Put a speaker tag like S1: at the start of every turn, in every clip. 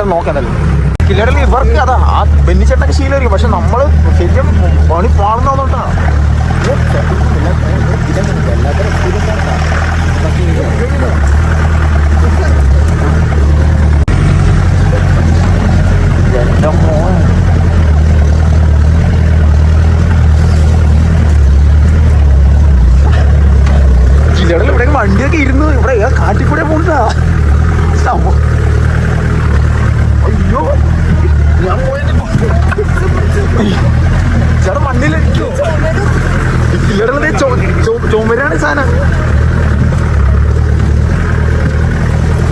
S1: എന്തായാലും നോക്കാതല്ലോ കില്ലടൽ ഇവർക്ക് അതാ ആ ബെന്നിച്ചേട്ടൊക്കെ ശീലമായിരിക്കും. പക്ഷെ നമ്മള് ശരിക്കും പണി പാടുന്നോട്ടാ. എന്റെ മോൻ കില്ലടൽ ഇവിടെ വണ്ടിയൊക്കെ ഇരുന്ന് ഇവിടെ കാട്ടിക്കൂടെ പോണ്ടാ. അയ്യോ ഞാൻ പോയത് ചേട്ടാ മണ്ണിലടിക്കോ? കില്ലടലേ ചുമരാണ് സാധനം.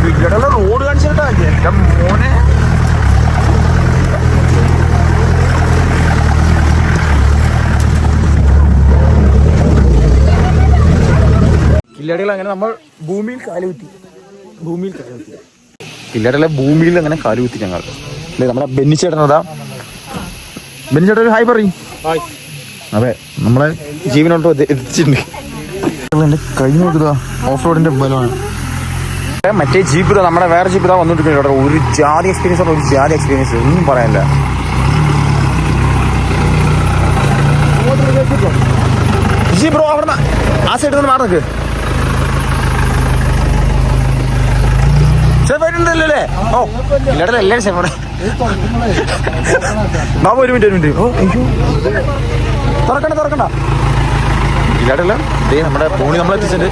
S1: കില്ലടല റോഡ് കാണിച്ചിട്ടാ എന്റെ മോനെ. കില്ലടകൾ അങ്ങനെ നമ്മൾ ഭൂമിയിൽ കാലുകുത്തി. കില്ലടലെ ഭൂമിയിൽ അങ്ങനെ കാലുകുത്തി ഞങ്ങൾ. അല്ലേ നമ്മുടെ ബെന്നിച്ചേട്ടനതാ. ബെന്നിച്ചേട്ടൻ ഒരു ഹായ് പറയും. അതെ നമ്മളെ ജീവനോട്ടോ എത്തിച്ചിട്ടുണ്ട്. എന്റെ കൈ നോക്കുക ഓഫ് റോഡിന്റെ ബലമാണ്. മറ്റേ ജീപ്പ് ഇതാ നമ്മുടെ വേറെ ജീപ്പ് ഇതാ വന്നോണ്ടിരിക്കുന്നു. ഒരു ജാതി എക്സ്പീരിയൻസ് ഒന്നും പറയാനില്ല. ജി ബ്രോ അവിടെ ആ സൈഡിൽ നിന്ന് മാറി നിൽക്ക്. ല്ലേ? ഓ ഇല്ലടല്ലേ എല്ലാവരും സേഫ്. ബാബു ഒരു മിനിറ്റ്. ഓ അയ്യോ തുറക്കണ്ട. ഇല്ലാടല്ല നമ്മുടെ ഫോണിൽ നമ്മളെത്തിച്ചിട്ടുണ്ട്.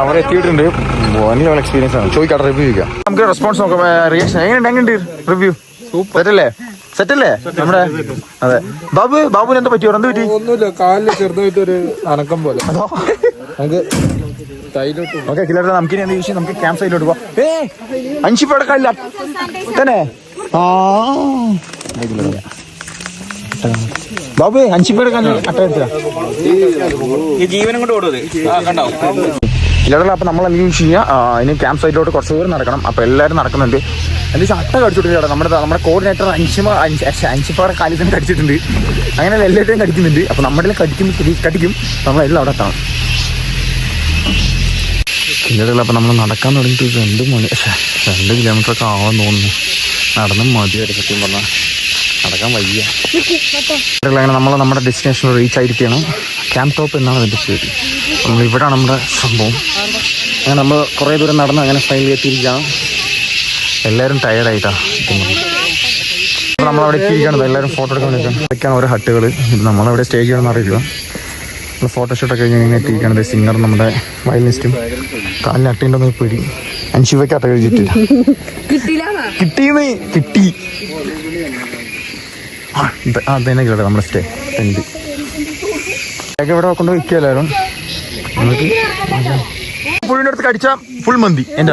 S1: അവിടെ എത്തിയിട്ടുണ്ട്. വലിയ എക്സ്പീരിയൻസ് ആണ്. ചോദിക്കാട്ടെ റിവ്യൂ ചോദിക്കാം. നമുക്ക് റെസ്പോൺസ് നോക്കാം. റിയാക്ഷൻ എങ്ങനെയുണ്ട് റിവ്യൂ? സെറ്റല്ലേ നമ്മുടെ? അതെ ബാബുവിന് എന്താ പറ്റിയോ? എന്ത് പറ്റി?
S2: ഒന്നുമില്ല, കാലില് ചെറുതായിട്ടൊരു അനക്കം പോലെ.
S1: ഓക്കെ കില്ലർ നമുക്ക് എന്താ ചോദിച്ചാൽ നമുക്ക് ക്യാമ്പ് സൈറ്റിലോട്ട് പോവാം. അഞ്ചിപ്പയുടെ കല്ല തന്നെ. ബാബു അഞ്ചിപ്പയുടെ കല്ല് അട്ട ജീവനും കൊണ്ട് ഓടുന്നത് ഇല്ലാതെ. അപ്പം നമ്മൾ എന്തെങ്കിലും ചെയ്യാം, ഇനി ക്യാമ്പ് സൈറ്റിലോട്ട് കുറച്ച് ദൂരം നടക്കണം. അപ്പോൾ എല്ലാവരും നടക്കുന്നുണ്ട്. എന്താ വെച്ചാൽ അട്ട കടിച്ചിട്ടുണ്ട്. നമ്മുടെ കോർഡിനേറ്റർ അഞ്ചിപ്പാറ കാലിൽ തന്നെ കടിച്ചിട്ടുണ്ട്. അങ്ങനെ എല്ലാവരുടെയും കടിക്കുന്നുണ്ട്. അപ്പോൾ നമ്മുടെ കടിക്കും നമ്മളെല്ലാം അവിടെ എത്തണം. കില്ലറുകൾ അപ്പം നമ്മൾ നടക്കാൻ തുടങ്ങിയിട്ട് 2 കിലോമീറ്ററൊക്കെ ആവാൻ തോന്നുന്നു. നടന്നും മതിയായിട്ട് സത്യം പറഞ്ഞാൽ നടക്കാൻ വയ്യ. അങ്ങനെ നമ്മൾ നമ്മുടെ ഡെസ്റ്റിനേഷൻ റീച്ച് ആയിരിക്കുകയാണ്. ക്യാമ്പ് ടോപ്പ് എന്നാണ് അതിൻ്റെ പേര്. നമ്മളിവിടെയാണ് നമ്മുടെ സംഭവം. അങ്ങനെ നമ്മൾ കുറേ ദൂരം നടന്ന് അങ്ങനെ ഫൈനൽ എത്തിയിരിക്കുകയാണ്. എല്ലാവരും ടയർഡായിട്ടാണ് എത്തുന്നത്. അപ്പോൾ നമ്മളവിടെ എത്തിയിരിക്കുകയാണ്. എല്ലാവരും ഫോട്ടോ എടുക്കാൻ വേണ്ടിയിട്ടാണ്. ഇതൊക്കെയാണ് ഓരോ ഹട്ടുകൾ. നമ്മളവിടെ സ്റ്റേ ചെയ്യണമെന്ന് അറിയില്ല. നമ്മൾ ഫോട്ടോഷൂട്ടൊക്കെ കഴിഞ്ഞ് ഇങ്ങനെ എത്തിയിരിക്കുകയാണ്. സിംഗർ നമ്മുടെ വയലിനിസ്റ്റും. കാലിന് അട്ടയുണ്ടെന്ന് പേടി. അഞ്ചുവയ്ക്ക് അട്ട കഴിച്ചിട്ടില്ല. കിട്ടി അതന്നെ കേട്ടോ നമ്മുടെ സ്റ്റേ ടെൻറ്റ്. ഒക്കെ ഇവിടെ കൊണ്ട് വയ്ക്കുക എല്ലാവരും. നമുക്ക് പുഴുവിൻ്റെ അടുത്ത് കടിച്ച ഫുൾ മന്തി. എൻ്റെ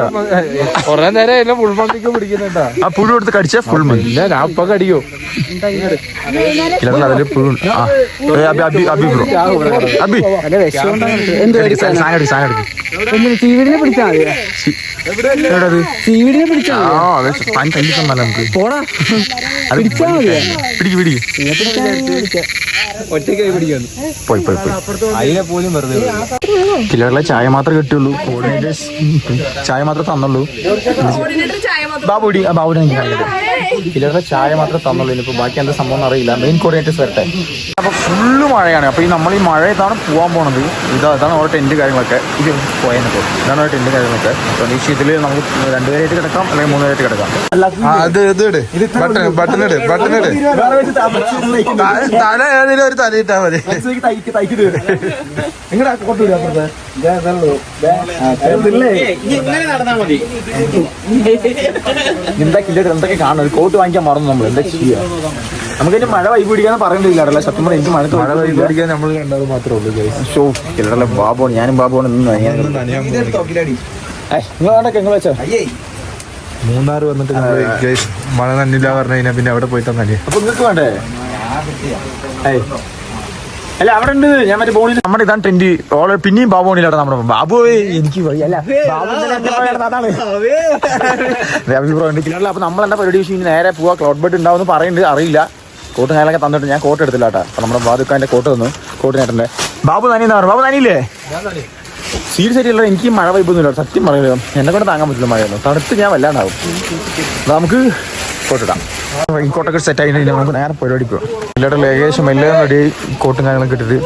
S2: കൊറേ നേരം ഫുൾ മന്തിക്ക് പിടിക്കുന്നുണ്ടാ.
S1: ആ പുഴു എടുത്ത് കടിച്ച ഫുൾ മന്തി.
S2: ഞാൻ അപ്പൊ കടിയോ
S1: അതിൽ പുഴു. അബി ബ്രോ അബി
S3: സീവിഡിനെ പിടിച്ചാ മതി. സീവിഡിനെ പിടിച്ചാ
S1: നമുക്ക്
S3: പോടാ പിടിച്ചാ മതി.
S1: പിടിക്ക്
S2: ഒറ്റയ്ക്കായി പിടിക്കാന്ന്
S1: പോയി
S2: അതിനെ പോലും വെറുതെ
S1: കിലറിലെ ചായ മാത്രമേ കിട്ടുള്ളൂ. കോർഡിനേറ്റേഴ്സ് ചായ മാത്രമേ തന്നുള്ളൂ. ബാബുടി കിലറിലെ ചായ മാത്രമേ തന്നുള്ളൂ. ഇനിയിപ്പോൾ ബാക്കി എന്താ സംഭവം അറിയില്ല. മെയിൻ കോർഡിനേറ്റേഴ്സ് വരട്ടെ. അപ്പോൾ ഫുള്ള് മഴയാണ്. അപ്പോൾ നമ്മൾ ഈ മഴയത്താണ് പോകാൻ പോണത്. ഇതാണ് ഓരോ ടെൻറ്റ് കാര്യങ്ങളൊക്കെ. ഇത് പോയപ്പോൾ ഇതാണ് ഓരോ ടെൻറ്റ് കാര്യങ്ങളൊക്കെ. അപ്പോൾ ഈ ഇതിൽ നമുക്ക് 2 പേരായിട്ട് കിടക്കാം അല്ലെങ്കിൽ 3 പേരായിട്ട് കിടക്കാം.
S2: തല ഏതെങ്കിലും ഒരു തല ഇട്ടാ മതി.
S1: എന്താ കില്ലർ എന്തൊക്കെ കാണും. ഒരു കോട്ട് വാങ്ങിക്കാൻ മറന്നു നമ്മൾ. എന്താ ചെയ്യുക? നമുക്കിനി മഴ വൈബ് പിടിക്കാന്ന് പറയേണ്ടില്ല. സത്യം പറഞ്ഞാൽ എനിക്ക് മഴ വൈബ് പിടിക്കാൻ നമ്മൾ കണ്ടത് മാത്രമേ ഉള്ളൂ. ഷോ കില്ലറല്ലേ ബാബുവാണ്. ഞാനും ബാബുവാണ് നിന്ന് നിങ്ങൾ വെച്ചോ.
S2: മൂന്നാർ വന്നിട്ട് മഴ നന്നില്ല പറഞ്ഞു കഴിഞ്ഞാൽ പിന്നെ അവിടെ പോയിട്ട് നനിയ.
S1: അപ്പൊ നിങ്ങൾക്ക് വേണ്ടേ? അല്ല അവിടെ ഉണ്ട് ഞാൻ മറ്റേ ബോണിൽ നമ്മുടെ ഇതാണ് ടെന്റ് ഓളെ പിന്നെയും ബാബു ബോണിലാണ് നമ്മുടെ ബാബു എനിക്ക് അല്ല അപ്പൊ നമ്മളെന്താ പരിപാടി വെച്ച് നേരെ പോവാ ക്ലൗഡ് ബെഡ് ഉണ്ടാവും പറയുന്നുണ്ട് അറിയില്ല കോട്ട് നേരൊക്കെ തന്നിട്ട് ഞാൻ കോട്ട് എടുത്തില്ല കേട്ടോ അപ്പൊ നമ്മുടെ ബാബുക്കാന്റെ കോട്ട് തന്നു കോട്ട് നേട്ടന്റെ ബാബു നനിയെന്നാ പറഞ്ഞു ബാബു നനിയില്ലേ സീരിയസ് ആയിട്ടുള്ള എനിക്ക് മഴ വൈബൊന്നുമില്ല സത്യം പറയുമല്ലോ എന്നെ കൊണ്ട് താങ്ങാൻ പറ്റില്ല മഴയൊന്നും തണുത്ത് ഞാൻ വല്ലാണ്ടാവും നമുക്ക് കോട്ടിടാം കോട്ടൊക്കെ സെറ്റ് ആയി നമുക്ക് നേരെ പരിപാടി പോകാം എല്ലാവരും ഏകദേശം എല്ലാം റെഡി കോട്ടും കാര്യങ്ങളൊക്കെ ഇട്ടിട്ട്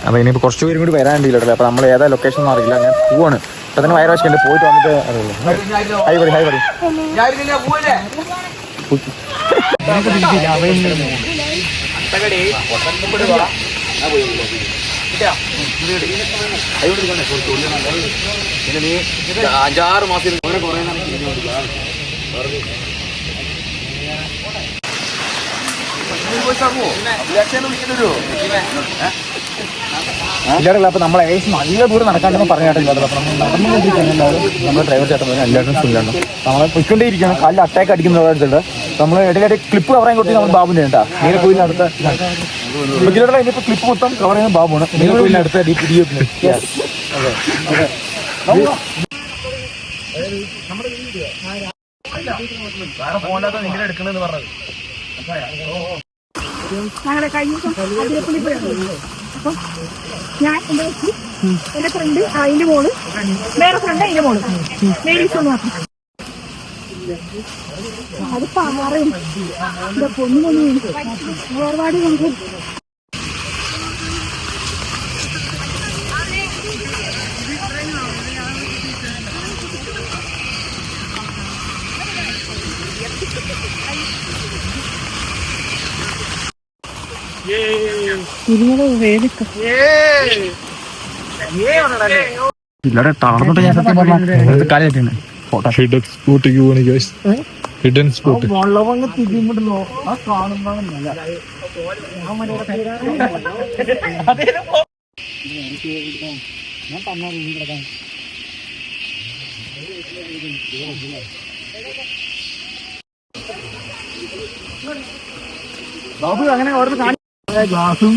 S1: അപ്പൊ ഇനിയിപ്പോൾ കുറച്ച് പേരും കൂടി വരാണ്ടില്ല അപ്പൊ നമ്മൾ ഏതാ ലൊക്കേഷൻ ഒന്നും അറിയില്ല ഞാൻ പോവാണ് ഇപ്പൊ തന്നെ വയറാശിക്കണ്ട് പോയിട്ട് വന്നിട്ട് അറിയില്ല ഹൈ പടി അഞ്ചാറ് മാസം ഇല്ലാടല്ല അപ്പൊ നമ്മളെ ഏകദേശം നല്ല ദൂരം നടക്കാണ്ടെന്ന് പറഞ്ഞിട്ടില്ല അപ്പൊ നമ്മൾ നടന്നുകൊണ്ടിരിക്കുകയാണ് നമ്മുടെ ഡ്രൈവർ ചേട്ടൻ എല്ലാവരും സുഖമാണ് നമ്മളെ പൊയ്ക്കൊണ്ടേയിരിക്കുകയാണ് കാലിൽ അറ്റാക്ക് അടിക്കുന്നവരുടെ നമ്മൾ ഇടയിലെ ക്ലിപ്പ് കവറാൻ കൊടുത്ത് നമ്മൾ ബാബുവിന്റെ കേട്ടാ നീലക്കോയിലിന് അടുത്ത ഇനിയിപ്പോ ക്ലിപ്പ് മൊത്തം കവർ ചെയ്യുന്ന ബാബുവാണ് നീലക്കോയിലിന് അടുത്ത നിങ്ങളെ എടുക്കണെന്ന് പറഞ്ഞത്
S4: ഞങ്ങളുടെ കഴിഞ്ഞ ദിവസം അതിരപ്പള്ളി പോയിരുന്നു അപ്പം ഞാൻ എന്റെ ഫ്രണ്ട് അതിന്റെ മോള് വേറെ ഫ്രണ്ട് അതിന്റെ മോള് ലേഡീസ് ഒന്ന് മാത്രം അത് പാറയും എന്റെ പൊന്നിനൊന്നും ഒരുപാട് നമുക്ക്
S1: ഇല്ലടെ താഴ്ന്നിട്ട് ഞാൻ സത്യം പറഞ്ഞ കാലിട്ടുണ്ട്
S2: ഹിഡൻ സ്പോട്ടിക്ക് പോണി ഗൈസ് ഹിഡൻ സ്പോട്ട്
S1: ബാബു അങ്ങനെ ഓർമ്മ
S3: ഗ്ലാസും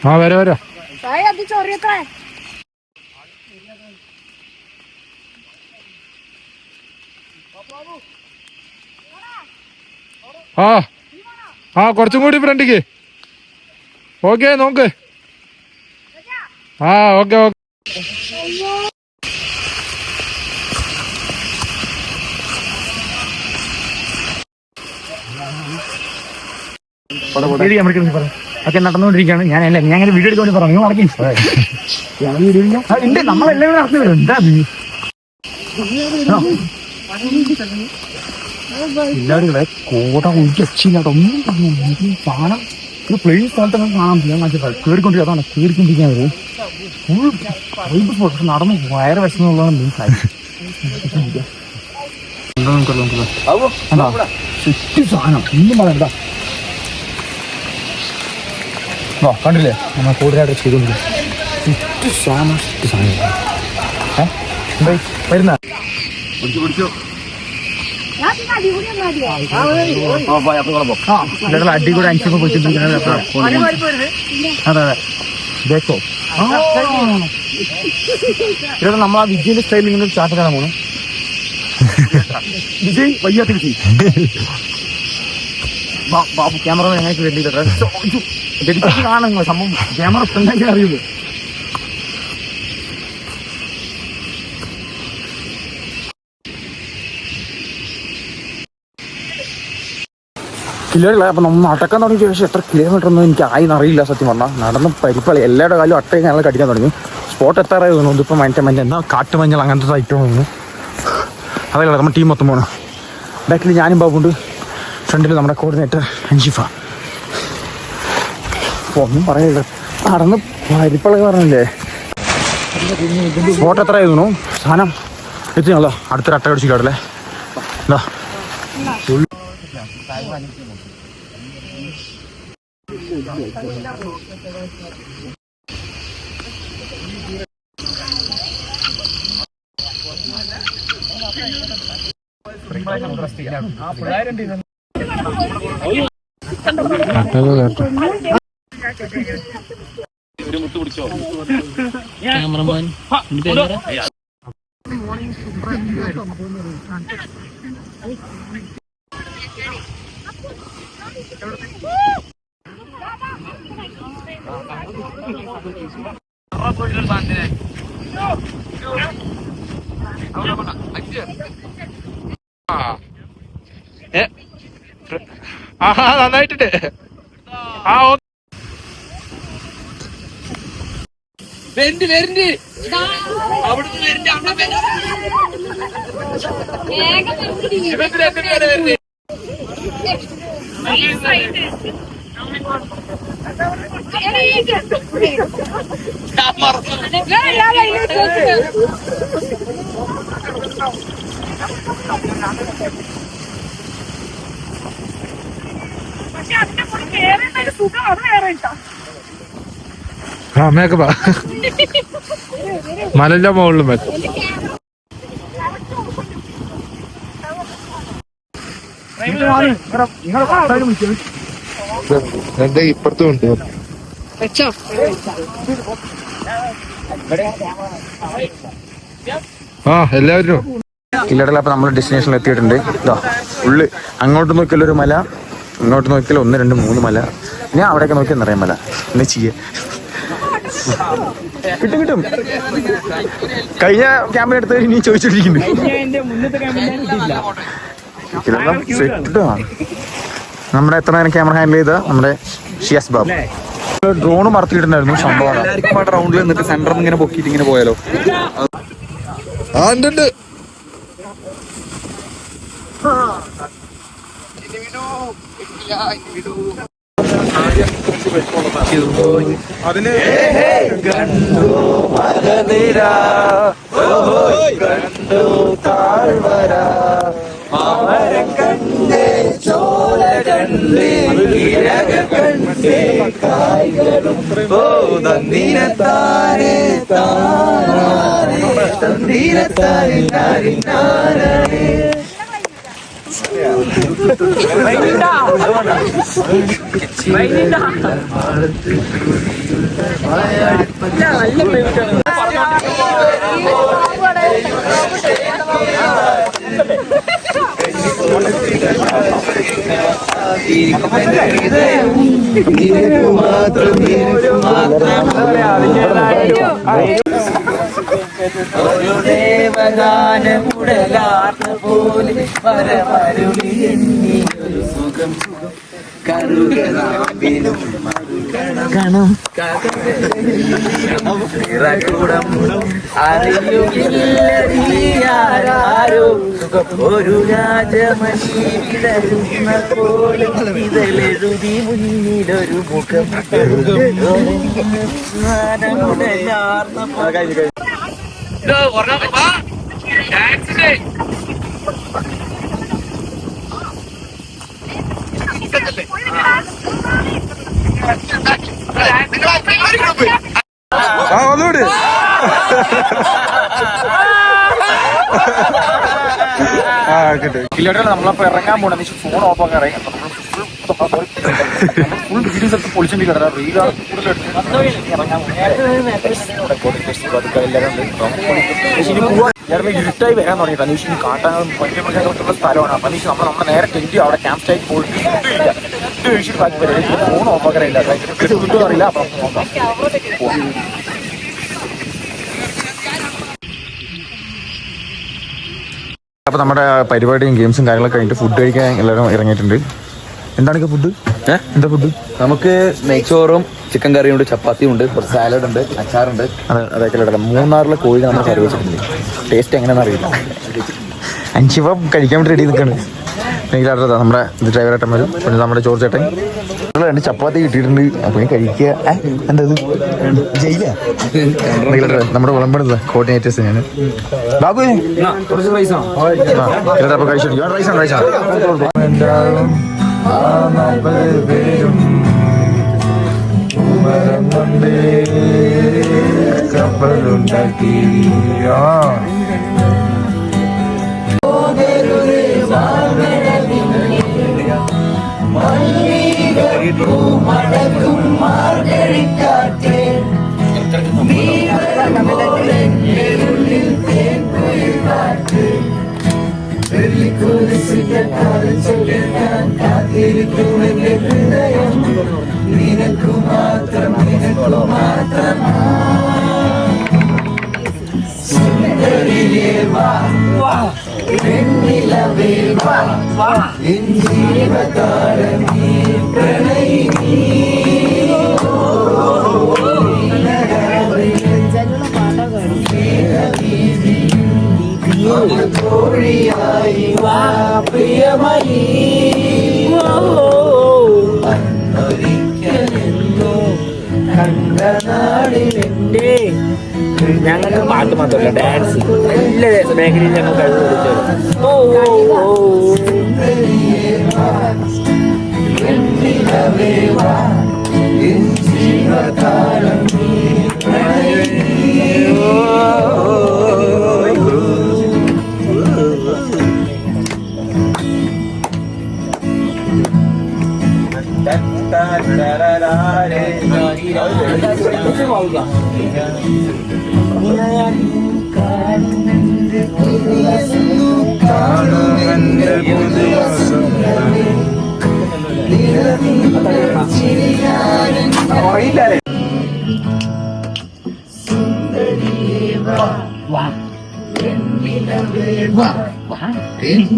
S2: ആ വരാ വരാ
S4: ചൊറിയത്രേ
S2: ആ കുറച്ചും കൂടി ഫ്രണ്ടിക്ക് ഓക്കെ നോക്ക് ഓക്കെ ഓക്കെ
S1: ഒക്കെ നടന്നുകൊണ്ടിരിക്കുകയാണ് ഞാൻ അങ്ങനെ വീഡിയോ എടുക്കാൻ വേണ്ടി പറഞ്ഞു നടക്കി ഉണ്ട് നമ്മളെല്ലാവരും നടത്തി വരും എന്താ എല്ലാവരും ഇവിടെ കോട ഒരു രക്ഷയില്ലാതൊന്നും സാധനം ഒരു പ്ലെയിൻ സ്ഥലത്തൊക്കെ കാണാൻ പറ്റില്ല മനസ്സിലായി കയറിക്കൊണ്ടിരിക്കുക അതാണ് കയറിക്കൊണ്ടിരിക്കുന്നത് ഫുൾ വൈബ് സ്പോട്ട് നടന്ന് വയറ് വിശന്നുള്ളതാണ് മെയിൻ കാര്യം ചുറ്റി സാധനം ഒന്നും പറയണ്ട കണ്ടില്ലേ നമ്മൾ കൂടുതലായിട്ട് ചെയ്തുകൊണ്ടിരിക്കും ചുറ്റി സാധനം ചുറ്റി സാധനം വരുന്ന അടി കൂടെ അഞ്ചിപ്പോ പോയിക്കൊണ്ടിരിക്കുന്നത് അതെ അതെ ബേക്കോ ഇവിടെ നമ്മൾ ആ വിജയന്റെ സ്റ്റൈലിൽ ഇങ്ങനെ ചാട്ട് കാണാൻ പോണു വിജയ് വയ്യാത്ത വിജയ് ബാബു ക്യാമറ ഞങ്ങൾക്ക് വേണ്ടി കാണുന്നു സംഭവം ക്യാമറ ഫ്രണ്ടായിട്ട് അറിയുള്ളൂ കിലോയുള്ള അപ്പം നമ്മൾ നടക്കാൻ തുടങ്ങിയ ശേഷം എത്ര കിലോമീറ്റർ ഒന്നും എനിക്ക് ആയിന്നറിയില്ല സത്യം പറഞ്ഞാൽ നടന്ന് പരിപ്പളി എല്ലാവരുടെ കാലും അട്ടയും ഞങ്ങൾ കടിക്കാൻ തുടങ്ങി സ്പോട്ട് എത്താറായി തോന്നുന്നു ഇതിപ്പോൾ മഞ്ഞ എന്താ കാട്ടുമഞ്ഞൾ അങ്ങനത്തെ സൈറ്റ് തോന്നുന്നു അതല്ല നമ്മുടെ ടീം മൊത്തം പോകണം ബാക്കിൽ ഞാനും ബാബുണ്ട് ഫ്രണ്ടിൽ നമ്മുടെ കോർഡിനേറ്റർ അൻഷിഫ അപ്പോൾ ഒന്നും പറയില്ല നടന്ന് പരിപ്പളി പറഞ്ഞില്ലേ സ്പോട്ട് എത്ര ആയിരുന്നു സാധനം എത്തിയാണല്ലോ അടുത്തൊരു അട്ട അടിച്ചില്ലേ എന്താ
S3: ക്യാമറമാൻ
S2: നന്നായിട്ടുണ്ട്.
S4: പക്ഷെ അതിന്റെ കൂടെ കേറുന്ന ഒരു സുഖം അത് വേറെ കേട്ടോ.
S2: മേക്കപ്പാ മലന്റെ മുകളിലും മേക്കപ്പ്. എന്റെ ഇപ്പുറത്തും ഉണ്ട്. എല്ലാവരും
S1: കില്ലടല. അപ്പൊ നമ്മൾ ഡെസ്റ്റിനേഷനിൽ എത്തിയിട്ടുണ്ട്. ഇതാ ഉള്ളു അങ്ങോട്ട് നോക്കിയാൽ ഒരു മല, ഇങ്ങോട്ട് നോക്കിയാൽ 1, 2, 3 മല. ഞാൻ അവിടെയൊക്കെ നോക്കിയാൽ നിറയെ മല. എന്താ ചെയ്യ, കിട്ടും. കഴിഞ്ഞ ക്യാമ്പിന് എടുത്ത് ഇനി ചോദിച്ചോണ്ടിരിക്കുന്നു. നമ്മുടെ എത്ര നേരം ക്യാമറ ഹാൻഡിൽ ചെയ്ത നമ്മുടെ ഷിയാസ് ബാബു ഡ്രോണ് മറത്തിയിട്ടുണ്ടായിരുന്നു. സംഭവം റൗണ്ടിൽ നിന്നിട്ട് സെന്ററിൽ ഇങ്ങനെ പൊക്കിയിട്ട് ഇങ്ങനെ പോയാലോ.
S2: അതിന്
S3: ദേവഗാനമുടലാർന്ന പോലെ പരമരുളി എന്നീയൊരു സുഖം കറുകണം അറിയുകയില്ലാരോ ഒരു രാജമണി വിടരുന്ന പോലെ ഇതലെഴുതി മുന്നിലൊരു മുഖം ഗാനമുടലാർന്ന പോലെ.
S2: ഒന്നുകൂടി
S1: കിലോട്ട നമ്മളപ്പോ ഇറങ്ങാൻ പോണ ഫോൺ ഓഫ് ആക്കാൻ ഇറങ്ങി ഫുൾ വീഡിയോസ് എടുത്ത് പൊളിച്ചിട്ടില്ല. റീലാണ് കൂടുതൽ ഇരുട്ടായി വരാൻ തുടങ്ങി. തനീഷിന് കാട്ടാൻ പറ്റുള്ള സ്ഥലമാണ്. അപ്പൊ തനീഷ് നമ്മുടെ നേരെ ടെന്റ് അവിടെ ക്യാമ്പ് സ്റ്റൈറ്റ് പോയിട്ട് കഴിച്ചിട്ട് ബാക്കി വരും. ഫോൺ ഓഫ് ആക്കാറില്ല, കിട്ടും അറിയില്ല. അപ്പൊ നോക്കാം. അപ്പൊ നമ്മുടെ പരിപാടിയും ഗെയിംസും കാര്യങ്ങളൊക്കെ കഴിഞ്ഞിട്ട് ഫുഡ് കഴിക്കാൻ എല്ലാവരും ഇറങ്ങിയിട്ടുണ്ട്. എന്താണ് ഫുഡ്? എന്താ ഫുഡ്?
S3: നമുക്ക് നെയ്ച്ചോറും ചിക്കൻ കറിയും ഉണ്ട്, ചപ്പാത്തിയും ഉണ്ട്, കുറച്ച് സാലഡ് ഉണ്ട്, അച്ചാറുണ്ട്.
S1: അതൊക്കെ മൂന്നാറിലെ കോഴി നമ്മൾ കറി വെച്ചിട്ടുണ്ട്. ടേസ്റ്റ് എങ്ങനെയാണെന്ന് അറിയില്ല. അഞ്ചിപ്പം കഴിക്കാൻ വേണ്ടി റെഡി നിൽക്കാണ്. നമ്മുടെ ഡ്രൈവറേട്ടന്മാരും പിന്നെ നമ്മുടെ ജോർജ് ചേട്ടൻ 2 ചപ്പാത്തി കിട്ടിയിട്ടുണ്ട്. അപ്പൊ കഴിക്കുക. എന്താ ജയില നമ്മുടെ വിളമ്പെടുത്ത കോർഡിനേറ്റേഴ്സ് ഞാൻ ബാബു അപ്പൊ കഴിച്ചിട്ട് റൈസാണ്
S2: മരം കൊണ്ടേ കപ്പലുണ്ടാക്കി.
S5: ഞങ്ങൾക്ക് പാട്ട് മാത്രമല്ല ഡാൻസ് എല്ലാ മേഖലയിൽ ഞങ്ങൾ കഴിവ്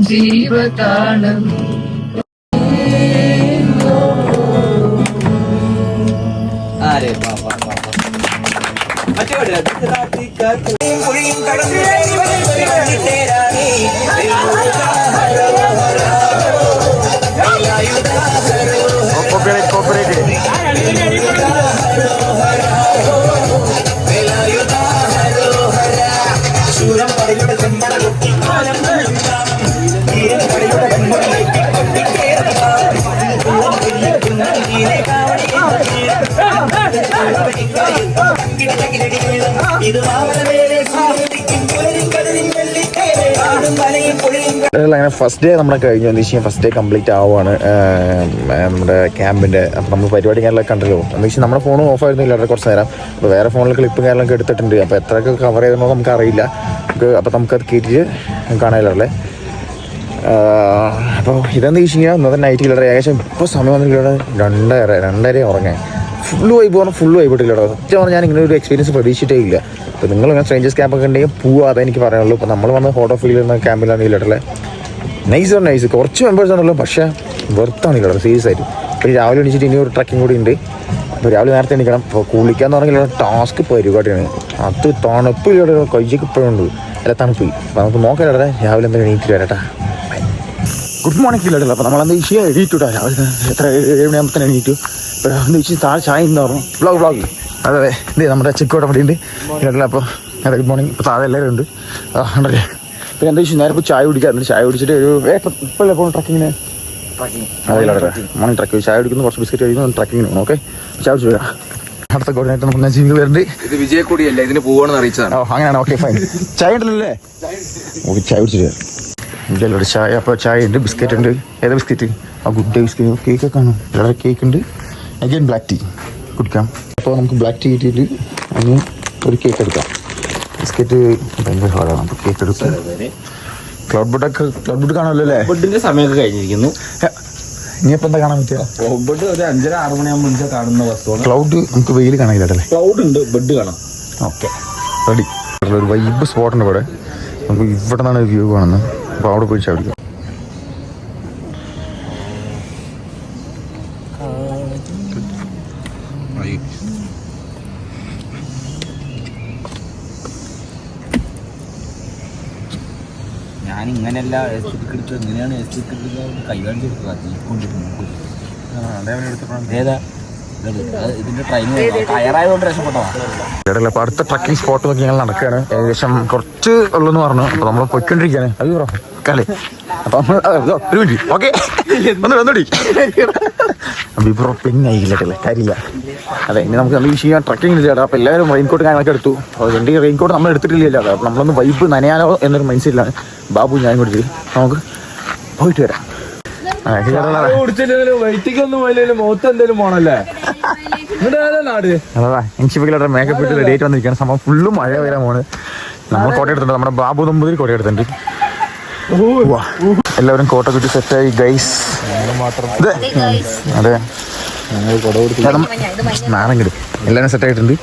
S6: ജീവതാളം
S1: അങ്ങനെ ഫസ്റ്റ് ഡേ നമ്മുടെ കഴിഞ്ഞു. എന്ന് വെച്ചാൽ ഫസ്റ്റ് ഡേ കംപ്ലീറ്റ് ആവുകയാണ് നമ്മുടെ ക്യാമ്പിൻ്റെ. അപ്പോൾ നമ്മൾ പരിപാടി കാര്യങ്ങളൊക്കെ കണ്ടല്ലോ. എന്ന് വെച്ചാൽ നമ്മുടെ ഫോൺ ഓഫ് ആയിരുന്നില്ല കുറച്ച് നേരം. അപ്പോൾ വേറെ ഫോണിൽ ക്ലിപ്പും കാര്യങ്ങളൊക്കെ എടുത്തിട്ടുണ്ട്. അപ്പോൾ എത്രയൊക്കെ കവർ ചെയ്തെന്നോ നമുക്കറിയില്ല. അപ്പോൾ നമുക്കത് കയറ്റിച്ച് കാണാമല്ലേ. അപ്പോൾ ഇതെന്ന് വെച്ച് കഴിഞ്ഞാൽ ഇന്നത്തെ നൈറ്റ് കില്ലട ഏകദേശം ഇപ്പോൾ സമയം വന്നിട്ട് 2:30 ഉറങ്ങാൻ. ഫുള്ള് വൈബ് പറഞ്ഞാൽ ഫുള്ള് വൈബ് ഇട്ടില്ലടോ. സത്യം പറഞ്ഞാൽ ഞാൻ ഇങ്ങനെ ഒരു എക്സ്പീരിയൻസ് പ്രതീക്ഷിച്ചിട്ടേ ഇല്ല. അപ്പോൾ നിങ്ങളിങ്ങനെ സ്ട്രേഞ്ചേഴ്സ് ക്യാമ്പൊക്കെ ഉണ്ടെങ്കിൽ പോവുക, അതെനിക്ക് പറയാനുള്ളൂ. ഇപ്പോൾ നമ്മൾ വന്ന് ഹോട്ട് ഓഫ് ഫീൽ ചെയ്യുന്ന ക്യാമ്പിലാണ് ഇല്ലടല്ലേ. നൈസ് കുറച്ച് മെമ്പേഴ്സ് ആണല്ലോ, പക്ഷേ വെർത്താണ് ഇല്ലടോ സീരിയസ് ആയിട്ട്. ഇപ്പോൾ രാവിലെ എണീച്ചിട്ട് ഇനി ഒരു ട്രക്കിംഗ് കൂടി ഉണ്ട്. അപ്പോൾ രാവിലെ നേരത്തെ എണീക്കണം. അപ്പോൾ കുളിക്കാന്ന് പറഞ്ഞാൽ ടാസ്ക് പരിപാടിയാണ്. അത് തണുപ്പില്ലടോ, കയ്യൊക്കെ ഇപ്പോഴും ഉണ്ട്. അല്ല തണുപ്പ്. അപ്പോൾ നമുക്ക് നോക്കാം രാവിലെ എന്തായാലും എണീറ്റ് വരട്ടാ. Good morning ഇല്ലടല്ലോ. അപ്പോൾ നമ്മളെന്താ വിഷയം എണീറ്റുട്ടാ. രാവിലെ എത്ര 7 മണിയാകുമ്പോൾ എണീറ്റു. ഇപ്പോൾ രാവിലെ വെച്ച് താഴെ ചായ എന്ന് പറഞ്ഞു വ്ളോഗ്. അതെ ഇതേ നമ്മുടെ ചെക്കോടെ അവിടെ ഉണ്ട് ഇല്ലടല്ല. അപ്പോൾ അതെ ഗുഡ് മോർണിംഗ്. ഇപ്പോൾ താഴെ എല്ലാവരും ഉണ്ട് ഉണ്ടല്ലേ. പിന്നെ എന്താ വെച്ചാൽ നേരെ ഇപ്പോൾ ചായ കുടിക്കാറുണ്ട്. ചായ കുടിച്ചിട്ട് ഒരു ഇപ്പോഴല്ലേ പോകും ട്രക്കിങ്ങിന്. അതെ ഇല്ലടല്ലേ മോർണിംഗ് ട്രക്ക് ചായ കുടിക്കുന്നു, കുറച്ച് ബിസ്ക്കറ്റ് കഴിക്കുന്നു, ട്രക്കിങ്ങിന് പോകും. ഓക്കെ ചായ കുടിച്ചു വരാം. അടുത്ത കോർഡിനേറ്റർ നമുക്ക് ജീവി വരുന്നുണ്ട്.
S3: ഇത് വിജയക്കൂടിയല്ല, ഇതിന് പോവാണെന്ന് അറിയിച്ചതാണ്.
S1: ഓ അങ്ങനെയാണ്. Okay fine. ചായ ഉണ്ടല്ലേ. ഓക്കെ ചായ കുടിച്ചിട്ട് ഇല്ലല്ലോ ഒരു ചായ. അപ്പോൾ ചായ ഉണ്ട്, ബിസ്ക്കറ്റ് ഉണ്ട്. ഏതാ ബിസ്ക്കറ്റ്? ആ ഗുഡ് ഡേ ബിസ്ക്കറ്റ്. കേക്കൊക്കെ ആണ്. വളരെ കേക്ക് ഉണ്ട്. അഗൈൻ ബ്ലാക്ക് ടീ കുടിക്കാം. അപ്പോൾ നമുക്ക് ബ്ലാക്ക് ടീ കിട്ടിയിട്ട് അതിന് ഒരു കേക്ക് എടുക്കാം. ബിസ്ക്കറ്റ് ഭയങ്കര ഹാർഡാണ്. അപ്പോൾ കേക്ക് എടുക്കാം. ക്ലൗഡ് ബുഡ് കാണുമല്ലോ അല്ലേ.
S5: ബെഡിന്റെ സമയമൊക്കെ കഴിഞ്ഞിരിക്കുന്നു.
S1: ഇനിയിപ്പോൾ എന്താ കാണാൻ പറ്റുക?
S5: ബെഡ് ഒരു 5:30-6 മണിയാകുമ്പോൾ കാണുന്ന വസ്തുവാണ്.
S1: ക്ലൗഡ് നമുക്ക് വെയിൽ കാണാനില്ലല്ലേ.
S5: ക്ലൗഡ് ഉണ്ട്, ബെഡ് കാണാം.
S1: Okay ready. ഒരു വൈബ് സ്പോട്ടുണ്ട് ഇവിടെ. നമുക്ക് ഇവിടെ നിന്നാണ് വ്യൂ കാണുന്നത്. അപ്പോൾ അവിടെ പോയി ചാടിക്കാം.
S5: ഞാൻ ഇങ്ങനെയല്ല എസ്റ്റിക്ക് എടുത്ത് എങ്ങനെയാണ് എസ്റ്റിക്ക് എടുത്ത് കൈകാര്യം എടുക്കുക ഏതാ ഇതിന്റെ ട്രെയിൻ ടയറായതുകൊണ്ട് രക്ഷപ്പെട്ടതാണ്.
S1: അപ്പോൾ അടുത്ത ട്രക്കിംഗ് സ്പോട്ട് നോക്കി ഞങ്ങൾ നടക്കുകയാണ്. ഏകദേശം കുറച്ച് ഉള്ളെന്ന് പറഞ്ഞു. അപ്പോൾ നമ്മൾ പൊയ്ക്കൊണ്ടിരിക്കുകയാണ്. അത് നടക്കാല്ലേ. അപ്പൊ ഒരു മിനിറ്റ് ഓക്കെ ഒന്നുകൂടി വിപ്രോ പിന്നായില്ലേ കാര്യമില്ല. അതെ ഇനി നമുക്ക് നല്ല വിഷയം ട്രക്കിംഗ് ചേട്ടാ. അപ്പോൾ എല്ലാവരും റെയിൻകോട്ട് കാര്യങ്ങളൊക്കെ എടുത്തു. അപ്പോൾ എൻ്റെ റെയിൻകോട്ട് നമ്മൾ എടുത്തിട്ടില്ല ചേട്ടാ. അപ്പോൾ നമ്മളൊന്ന് വൈബ് നനയാലോ എന്നൊരു മൈൻഡ് സെറ്റിലാണ് ബാബു ഞാൻ കൊടുത്ത്. നമുക്ക് പോയിട്ട് വരാം. അതാ ഇൻഷിപ്പിക്കലായിട്ട് മേക്കപ്പ് ഇട്ട് റെഡി ആയിട്ട് വന്നിരിക്കുകയാണ്. സംഭവം ഫുള്ള് മഴ വരാൻ പോണ്. നമ്മൾ കോട്ട എടുത്തിട്ടുണ്ട്. നമ്മുടെ ബാബു നമ്പൂതിരി കോട്ട എടുത്തിട്ടുണ്ട്. എല്ലാവരും കോട്ട കിട്ടി സെറ്റായി ഗൈസ്. അതെ നാണം കിട്ടും. എല്ലാവരും സെറ്റായിട്ടുണ്ട്.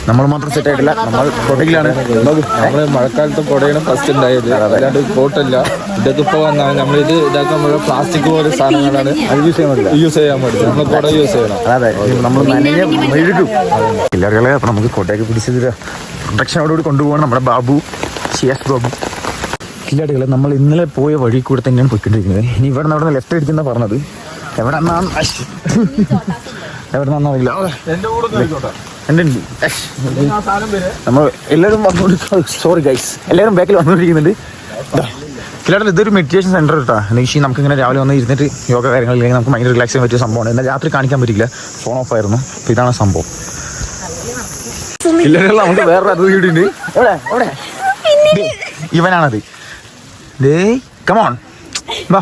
S1: നമ്മൾ മാത്രം സെറ്റ് ആയിട്ടില്ല. നമ്മൾ കോട്ടയിലാണ്.
S2: നമ്മള് മഴക്കാലത്ത് കൊടയാണ് ഫസ്റ്റ് ഉണ്ടായത്. അല്ലാണ്ട് കോട്ടല്ല. ഇതൊക്കെ ഇപ്പൊ വന്നാൽ നമ്മളിത് ഇതാക്കുമ്പോൾ പ്ലാസ്റ്റിക് പോലെ സാധനങ്ങളാണ് യൂസ് ചെയ്യാൻ പറ്റും. നമ്മൾ കൊട യൂസ് ചെയ്യണം.
S1: അതെ നമ്മൾ നനഞ്ഞ മെഴുകും എല്ലാവരും. അപ്പൊ നമുക്ക് കോട്ടയൊക്കെ പിടിച്ചത് പ്രൊട്ടക്ഷനോടുകൂടി കൊണ്ടുപോകണം നമ്മുടെ ബാബു. ഷിയാസ് ബാബു കില്ലാടികളെ നമ്മൾ ഇന്നലെ പോയ വഴി കൂടെ തന്നെയാണ് പോയിക്കൊണ്ടിരിക്കുന്നത്. ഇനി ഇവിടെ നിന്ന് അവിടെ നിന്ന് ലെഫ്റ്റ് അടിക്കുന്ന പറഞ്ഞത്. എവിടെ നന്നറിയില്ല. നമ്മൾ എല്ലാവരും വന്നുകൊണ്ട് സോറി ഗൈസ് എല്ലാവരും ബാക്കിൽ വന്നുകൊണ്ടിരിക്കുന്നുണ്ട്. കില്ലാടിൽ ഇതൊരു മെഡിറ്റേഷൻ സെന്റർ കേട്ടോ. എന്ന് നമുക്ക് ഇങ്ങനെ രാവിലെ വന്ന് ഇരുന്നിട്ട് യോഗ കാര്യങ്ങളില്ലെങ്കിൽ നമുക്ക് ഭയങ്കര റിലാക്സ് ചെയ്യാൻ പറ്റിയ സംഭവമാണ്. എന്നാൽ രാത്രി കാണിക്കാൻ പറ്റില്ല, ഫോൺ ഓഫ് ആയിരുന്നു. അപ്പോൾ ഇതാണ് സംഭവം. കില്ലാടികൾ നമുക്ക് വേറൊരു അതിഥി ഉണ്ട്. എവിടെ ഇവനാണത്. കമോൺ വാ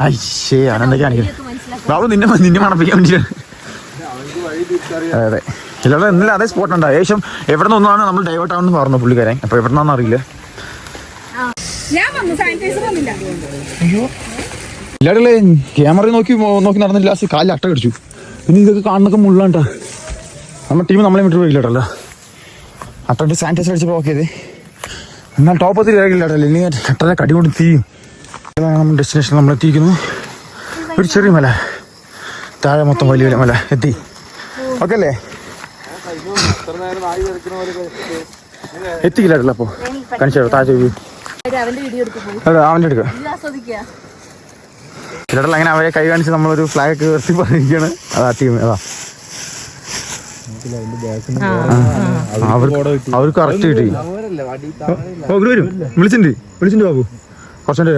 S1: അയ്യേ അവനെന്തൊക്കെ കാണിക്കുന്നത്. ബാബു നിന്നെ മണപ്പിക്കാൻ വേണ്ടിയാണ്. അതെ ഇല്ലാതെ ഇന്നലെ അതേ സ്പോട്ട് ഉണ്ടാവും. ഏകദേശം എവിടെ നിന്നാണ് നമ്മൾ ഡൈവേർട്ട് ആണെന്ന് പറഞ്ഞു പുള്ളിക്കാരൻ. അപ്പൊ എവിടെ നിന്നാന്ന് അറിയില്ല. ഇല്ലാടല്ലേ ക്യാമറ നോക്കി നടന്നില്ല. ലാസ്റ്റ് കാലിൽ അട്ട കടിച്ചു. പിന്നെ ഇതൊക്കെ കാണുന്നൊക്കെ മുള്ളാണ്ടാ. നമ്മുടെ ടീം നമ്മളെ വിട്ടു പോയില്ലട്ടല്ലോ. അട്ടൻ്റെ സാനിറ്റൈസർ അടിച്ചപ്പോൾ ഓക്കെ ചെയ്തേ. എന്നാൽ ടോപ്പത്തിൽ ഇറങ്ങില്ലാട്ടല്ലേ. ഇനി അട്ടനെ കടി കൊണ്ട് തീയും. നമ്മുടെ ഡെസ്റ്റിനേഷൻ നമ്മൾ എത്തിയിരിക്കുന്നു. ഒരു ചെറിയ മല, താഴെ മൊത്തം വലിയ മല എത്തി. ഓക്കെ അല്ലേ? എത്തിക്കില്ലാട്ടല്ലോ. അപ്പോൾ കാണിച്ചോ താഴെ വ്യൂ. അതെ അവൻ്റെ എടുക്കുക ചിലടല്ല. അങ്ങനെ അവരെ കൈ കാണിച്ച് നമ്മളൊരു ഫ്ലാഗ് ഒക്കെ ഉയർത്തി പറഞ്ഞിരിക്കുകയാണ്. അതാ ടീം. അതാ അവർക്ക് കറക്റ്റ് കിട്ടി. വരും വിളിച്ചിട്ടുണ്ട് ബാബു. കുറച്ചുകൂടെ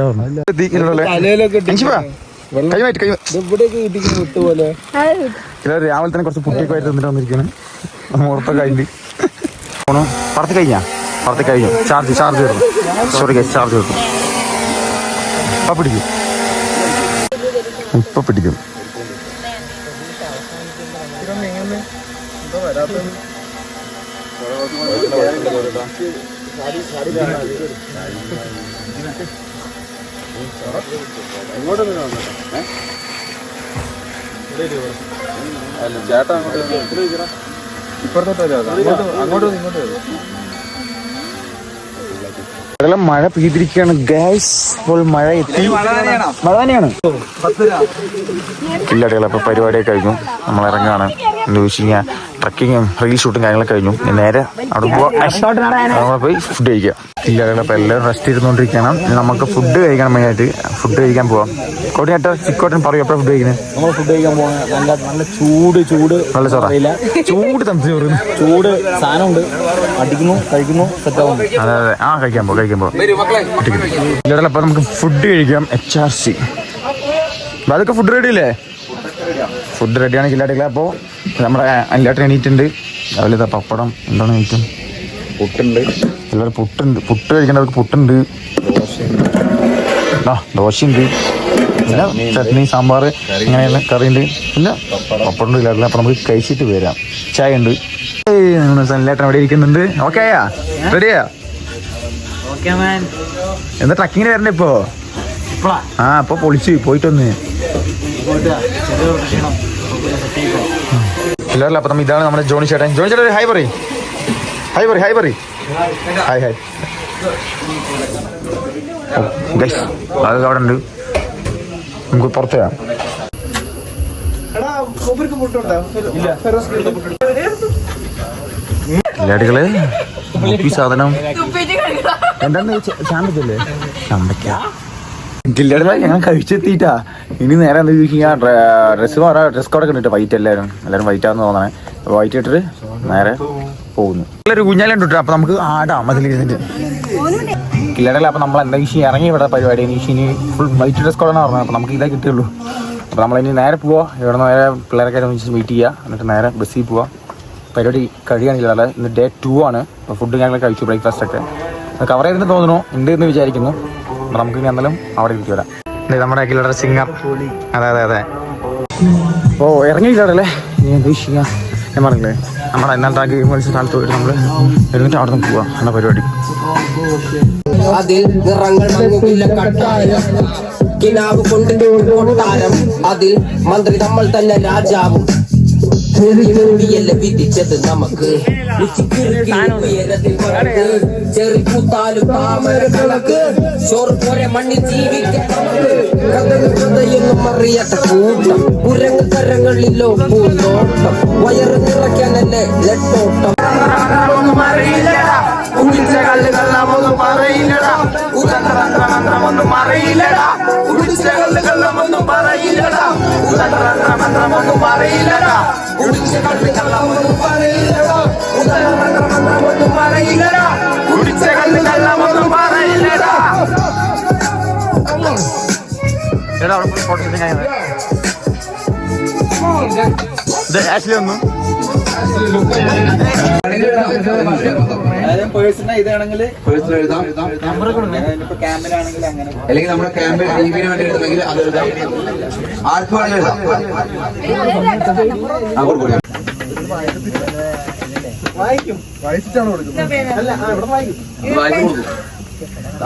S1: രാവിലെ തന്നെ കുറച്ച് പുട്ടിയൊക്കെ ആയിട്ട് തന്നിട്ട് വന്നിരിക്കുകയാണ്. ഉറപ്പൊക്കെ കഴിഞ്ഞ് പറത്തി കഴിഞ്ഞു. ചാർജ് തീർന്നു. സോറി ഗൈസ്, ചാർജ് തീർന്നു. ഇപ്പൊ പിടിക്കും.
S2: ചേട്ടാ അങ്ങോട്ട്
S1: ഇതെല്ലാം മഴ പെയ്തിരിക്കുകയാണ് ഗൈസ്. ഇപ്പോൾ മഴ എത്തി. മഴ തന്നെയാണ്. കില്ലാടികൾ അപ്പോൾ പരിപാടിയൊക്കെ കഴിഞ്ഞു. നമ്മൾ ഇറങ്ങുകയാണ്. എന്താ വെച്ച് കഴിഞ്ഞാൽ ട്രക്കിങ്ങും റീൽ ഷൂട്ടും കാര്യങ്ങളൊക്കെ കഴിഞ്ഞു. നേരെ അവിടെ നമ്മൾ പോയി ഫുഡ് കഴിക്കാം. കില്ലാടികൾ അപ്പോൾ എല്ലാവരും റെസ്റ്റ് ചെയ്തുകൊണ്ടിരിക്കുകയാണ്. നമുക്ക് ഫുഡ് കഴിക്കണം. മെയിനായിട്ട് ഫുഡ് കഴിക്കാൻ പോവാം. കോർഡിനേറ്റർ ചിക്കോട്ടൻ പറയും എപ്പോഴാണ് ഫുഡ് കഴിക്കുന്നത്?
S3: നമ്മൾ ഫുഡ് കഴിക്കാൻ പോകുന്നത് നല്ല ചൂട്
S1: നല്ല ചൂട് തണുത്ത് ചോറുന്നു.
S3: ചൂട് സാധനമുണ്ട്. അടിക്കുന്നു, കഴിക്കുന്നു, സെറ്റാവുന്നു.
S1: അതെ ആ കഴിക്കാൻ പോ കില്ലാടികൾ. അപ്പോൾ നമുക്ക് ഫുഡ് കഴിക്കാം. HRC അതൊക്കെ ഫുഡ് റെഡി അല്ലേ? ഫുഡ് റെഡിയാണ് കില്ലാടികളെ. അപ്പോൾ നമ്മുടെ അല്ലാട്ട് എണീറ്റുണ്ട്. രാവിലെ പപ്പടം എന്താണ് ഐറ്റം? പുട്ടുണ്ട്. എല്ലാവരും പുട്ട് കഴിക്കേണ്ടവർക്ക് പുട്ടുണ്ട്. ദോശയുണ്ട്. പിന്നെ ചട്നി, സാമ്പാർ, ഇങ്ങനെയുള്ള കറിയുണ്ട്. പിന്നെ പപ്പടം ഇല്ലാട്ടില്ല. അപ്പം നമുക്ക് കഴിച്ചിട്ട് വരാം. ചായ ഉണ്ട്. സൺലേട്ടൻ അവിടെ ഇരിക്കുന്നുണ്ട്. ഓക്കെ ആയാ? റെഡിയാ? എന്താ ട്രക്കിങ്ങിന് വരണ്ടേ ഇപ്പോ? ഇപ്പൊ പൊളിച്ച് പോയിട്ടൊന്ന് എല്ലാവരും. അപ്പൊ ഇതാണ് നമ്മുടെ ജോണി ചേട്ടൻ. ഹായ് പറ. ഹായ് അത് അവിടെ ഉണ്ട്. നമുക്ക് പുറത്ത് പോയാം. കില്ലാടികള് ഈ സാധനം എന്താന്ന് ചാമ്പക്കല്ലേ? ചാമ്പക്ക കില്ലാടികളെ ഞങ്ങൾ കഴിച്ചെത്തിയിട്ടാ. ഇനി നേരെ എന്താ ചോദിച്ചാൽ ഡ്രസ് കോഡൊക്കെ ഉണ്ട്. വൈറ്റ് എല്ലാവരും വൈറ്റ് ആണെന്ന് തോന്നണേ. വൈറ്റ് ഇട്ടിട്ട് നേരെ പോകുന്നു. നല്ലൊരു കുഞ്ഞാലുണ്ട് കേട്ടോ. അപ്പോൾ നമുക്ക് ആടാം അതിലിരുന്നിട്ട് കില്ലടല്ല. അപ്പോൾ നമ്മൾ എന്താ ഈശി ഇറങ്ങി ഇവിടെ പരിപാടി ഈശിന് ഫുൾ വൈറ്റ് ഡ്രസ് കോഡാണ് പറഞ്ഞത്. അപ്പോൾ നമുക്ക് ഇതേ കിട്ടുള്ളൂ. അപ്പോൾ നമ്മളിനി നേരെ പോവാം. ഇവിടെ നിന്ന് നേരെ പിള്ളേരൊക്കെ വെയിറ്റ് ചെയ്യുക. എന്നിട്ട് നേരെ ബസ്സിൽ പോവാം. പരിപാടി കഴിയുകയാണെങ്കിൽ അല്ല ഇന്ന് ഡേ 2 ആണ്. അപ്പോൾ ഫുഡ് ഞങ്ങൾ കഴിച്ചു, ബ്രേക്ക്ഫാസ്റ്റൊക്കെ അത് കവർ ചെയ്തിട്ട് തോന്നുന്നു, ഉണ്ട് എന്ന് വിചാരിക്കുന്നു. അപ്പോൾ നമുക്ക് ഇനി എന്തായാലും അവിടെ ഇരിക്കും വരാം. നമ്മുടെ കില്ലട സിംഗർ. അതെ ഓ ഇറങ്ങിയില്ലല്ലേ. ഇനി എന്താ ചെയ്യാം ഞാൻ പറഞ്ഞില്ലേ, നമ്മുടെ എന്നാണ്ടാക്കി മത്സ്യ സ്ഥലത്ത് പോയിട്ട് നമ്മൾ എന്നിട്ട് അവിടെ നിന്ന് പോവാം എന്ന പരിപാടി.
S7: അതിൽ നിറങ്ങൾ മങ്ങുകില്ല കട്ടായം കിനാവ് കൊണ്ട് കൊട്ടാരം അതിൽ മന്ത്രി നമ്മൾ തന്നെ രാജാവും വിധിച്ചത് നമുക്ക് ചെറുപ്പൂത്താലും താമര കിളക്ക് ചോറ് പോലെ മണ്ണി ജീവിക്കും അറിയാത്ത കൂട്ടം കുരങ്ങ് കരങ്ങളിലോ പൂന്തോട്ടം വയറ് നിറയ്ക്കാനല്ലേ നെട്ടോട്ടം കുടിച്ച കല്ലുകളൊന്നും പറയില്ലടാ ഉദന്ത്രമന്ത്രമൊന്നും അറിയില്ലടാ കുടിച്ച കല്ലുകളൊന്നും പറയില്ലടാ ഉദന്ത്രമന്ത്രമൊന്നും പറയില്ലടാ കുടിച്ച കല്ലുകളൊന്നും പറയില്ലടാ ഉദന്ത്രമന്ത്രമൊന്നും പറയില്ലടാ കുടിച്ച കല്ലുകളൊന്നും പറയില്ലടാ.
S1: ആക്ച്വലി ഒന്നും
S3: അല്ലെങ്കിൽ നമ്മുടെ ക്യാമ്പിൽ ടീമിന് വേണ്ടി എഴുതണമെങ്കിൽ അത് എഴുതാം. ആർക്ക് വേണമെങ്കിൽ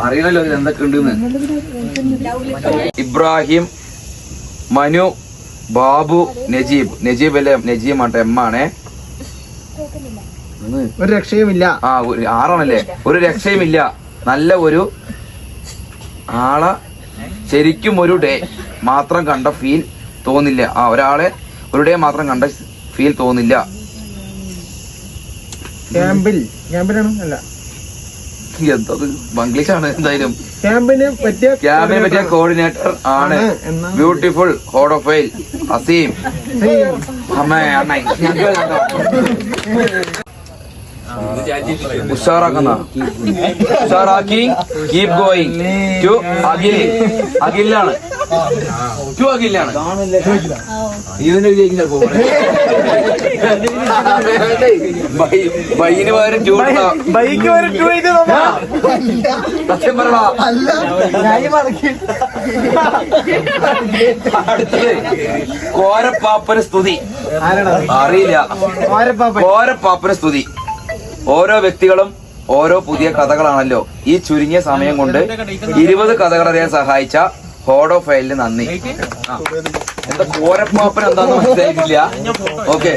S3: അറിയണല്ലോ ഇത് എന്തൊക്കെ ഉണ്ടെന്ന്. ഇബ്രാഹിം, മനു, ബാബു, നജീബ് അല്ലേ? നജീബ് ആട്ടെ, എം ആണേ.
S2: ഒരു രക്ഷയുമില്ല.
S3: 6ആണല്ലേ? ഒരു രക്ഷയുമില്ല. നല്ല ഒരു ആളെ ശരിക്കും ഒരു ഡേ മാത്രം കണ്ട ഫീൽ തോന്നില്ല. ഒരാളെ ഒരു ഡേ മാത്രം കണ്ട ഫീൽ തോന്നില്ല.
S2: ക്യാമ്പിലാണ് അല്ല
S3: എന്തത് മംഗ്ലീഷാണ്. എന്തായാലും
S2: ക്യാമ്പിന്
S3: പറ്റിയ കോർഡിനേറ്റർ ആണ്. Beautiful Hodophile Aseem. ഉഷാറാക്കി കീപ് ഗോയിങ് ടു അഖിലാണ് ഇതിന് വിജയിക്കും ചിലപ്പോ. ബൈന് പകരം സത്യം പറയടാ. അടുത്തത് കോരപ്പാപ്പന് സ്തുതി. അറിയില്ല. കോരപ്പാപ്പന് സ്തുതി. ഓരോ വ്യക്തികളും ഓരോ പുതിയ കഥകളാണല്ലോ. ഈ ചുരുങ്ങിയ സമയം കൊണ്ട് 20 കഥകൾ അറിയാൻ സഹായിച്ച ഹോഡോ ഫയലിന് നന്ദി. എന്താ കോരപ്പാപ്പൻ എന്താന്ന് മനസ്സിലായിട്ടില്ല. ഓക്കെ.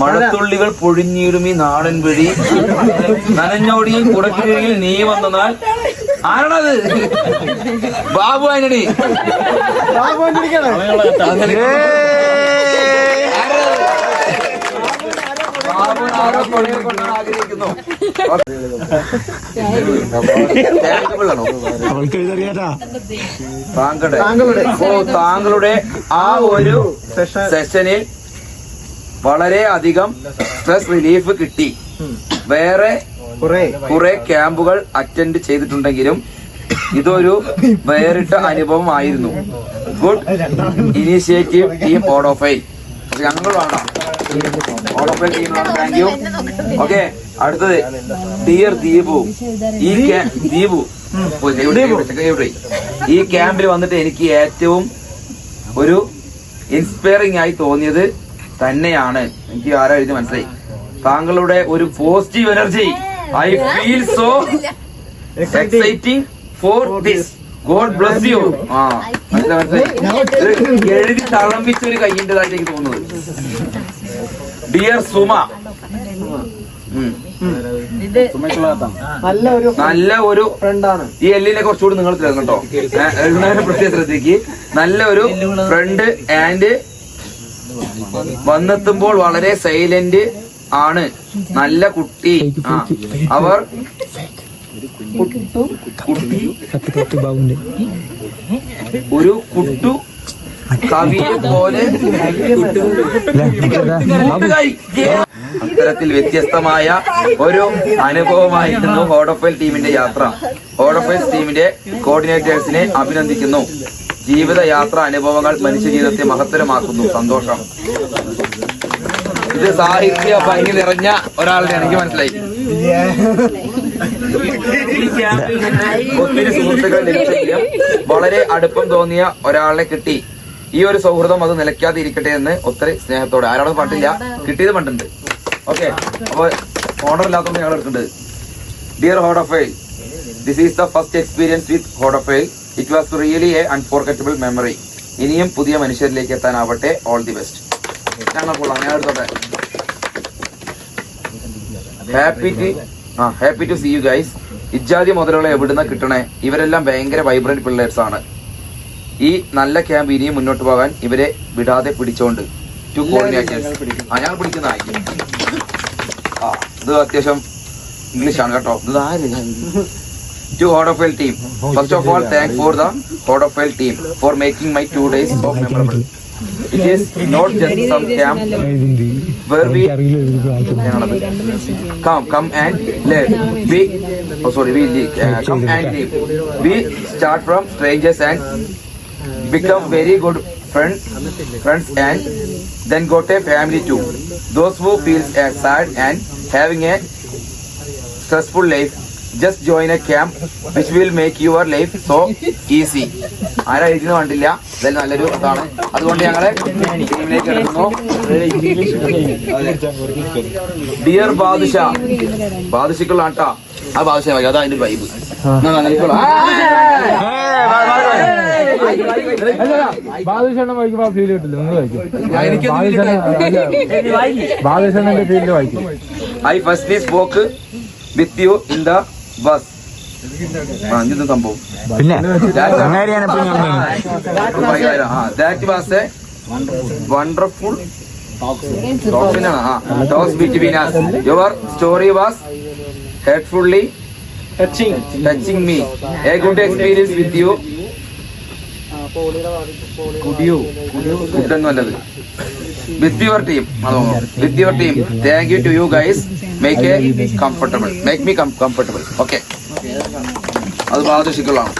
S3: മഴത്തുള്ളികൾ പൊഴിഞ്ഞിടും ഈ നാടൻ വഴി നനഞ്ഞോടിയിൽ കുടക്കീഴിൽ നീ വന്നാൽ ആരാണത്? ബാബു ആന്റണി. ആഗ്രഹിക്കുന്നു. താങ്കളുടെ ആ ഒരു സെഷനിൽ വളരെ അധികം സ്ട്രെസ് റിലീഫ് കിട്ടി. വേറെ കുറെ ക്യാമ്പുകൾ അറ്റൻഡ് ചെയ്തിട്ടുണ്ടെങ്കിലും ഇതൊരു വേറിട്ട അനുഭവം ആയിരുന്നു. Good initiative team Hodophile. ഞങ്ങൾ വേണം ഓഡോഫൈൽ ടീമിലാണ്. Thank you. ഓക്കെ. അടുത്തത് ഡിയർ ദീപു. ഈ ക്യാമ്പിൽ വന്നിട്ട് എനിക്ക് ഏറ്റവും ഒരു ഇൻസ്പയറിംഗ് ആയി തോന്നിയത് തന്നെയാണ്. എനിക്ക് ആരാ എഴുതി മനസ്സിലായി. താങ്കളുടെ ഒരു positive energy. I feel so exciting for this. God bless you. മനസ്സിലായി. എഴുതി തളമ്പിച്ചൊരു കയ്യിൻ്റെതായിട്ട് എനിക്ക് തോന്നുന്നത്. ഡിയർ സുമ. നല്ല ഒരു ഫ്രണ്ടാണ്. ഈ എല്ലിനെ കുറച്ചുകൂടി നിങ്ങൾ കേട്ടോ. പ്രത്യേക ശ്രദ്ധിക്ക്. നല്ല ഒരു ഫ്രണ്ട് ആൻഡ് വന്നെത്തുമ്പോൾ വളരെ സൈലന്റ് ആണ്. നല്ല കുട്ടി. അവർ ഒരു കവിയെ പോലെ ഇത്തരത്തിൽ വ്യത്യസ്തമായ ഒരു അനുഭവമായിരുന്നു ഹോഡോഫൈൽ ടീമിന്റെ യാത്ര. ഹോഡോഫൈൽ ടീമിന്റെ കോർഡിനേറ്റേഴ്സിനെ അഭിനന്ദിക്കുന്നു. ജീവിതയാത്ര അനുഭവങ്ങൾ മനുഷ്യ ജീവിതത്തെ മഹത്തരമാക്കുന്നു. സന്തോഷം. ഇത് സാഹിത്യ ഭംഗി നിറഞ്ഞ ഒരാളുടെ എനിക്ക് മനസ്സിലായി. ഒത്തിരി സുഹൃത്തുക്കൾ ലഭിച്ചെങ്കിലും വളരെ അടുപ്പം തോന്നിയ ഒരാളെ കിട്ടി. ഈ ഒരു സൗഹൃദം അത് നിലയ്ക്കാതെ ഇരിക്കട്ടെ എന്ന് ഒത്തിരി സ്നേഹത്തോടെ. ആരോടും പണ്ടില്ല, കിട്ടിയത് പണ്ടുണ്ട്. ഓക്കെ, അപ്പൊ ഓർഡർ ഇല്ലാത്തതുകൊണ്ട് ഞങ്ങൾ എടുക്കുന്നുണ്ട്. Dear Hodophile, this is the first experience with Hodophile. It was really a unforgettable memory. ഇനിയും പുതിയ മനുഷ്യരിലേക്ക് എത്താനാവട്ടെ. All the best. ഞങ്ങൾക്കുള്ള ഞാൻ എടുത്തോട്ടെ. Happy to see you guys. ഇജാതി മുതലുകളെ എവിടുന്ന കിട്ടണേ? ഇവരെല്ലാം ഭയങ്കര വൈബ്രന്റ് പിള്ളേഴ്സ് ആണ്. ഈ നല്ല ക്യാമ്പ് ഇനിയും മുന്നോട്ട് പോകാൻ ഇവരെ വിടാതെ പിടിച്ചോണ്ട്. To coordinators. ഞങ്ങൾ പിടിക്കുന്ന ഇത് അത്യാവശ്യം ഇംഗ്ലീഷ് ആണ് കേട്ടോ. ഇത് to Hordofile team. First of all, thank for the Hordofile team for making my 2 days so memorable. It is not just some camp where we come and live. Come and live. We start from strangers and become very good friends and then got a family too. Those who feel sad and having a stressful life, just join a camp which will make your life so easy. ആരാ എഴുതുന്ന കണ്ടില്ല, ഇതെല്ലാം നല്ലൊരു ഇതാണ്. അതുകൊണ്ട് ഞങ്ങളെ ടീമിലേക്ക് എടുക്കുന്നു. ഡിയർ ബാദുഷക്കുള്ള ആട്ടാ. ആ ബാദുഷ അതാ അതിന്റെ വൈബ്.
S2: ബാദുഷേണ്ണ വായിക്കുമ്പോ ഫീൽ കിട്ടില്ല. നിങ്ങൾ ബാദുഷേണ്ണന്റെ ഫീൽഡ് വായിക്കും.
S3: I firstly spoke with you in the bus. ഇതെന്ത് സംഭവം?
S1: പിന്നെ
S3: that was a wonderful talks between us. Your story was hurtfully touching me. A good experience with you. With your team. Thank you to you guys. Make me comfortable. Okay. അത് ബാദുഷിക്കുള്ളതാണ്.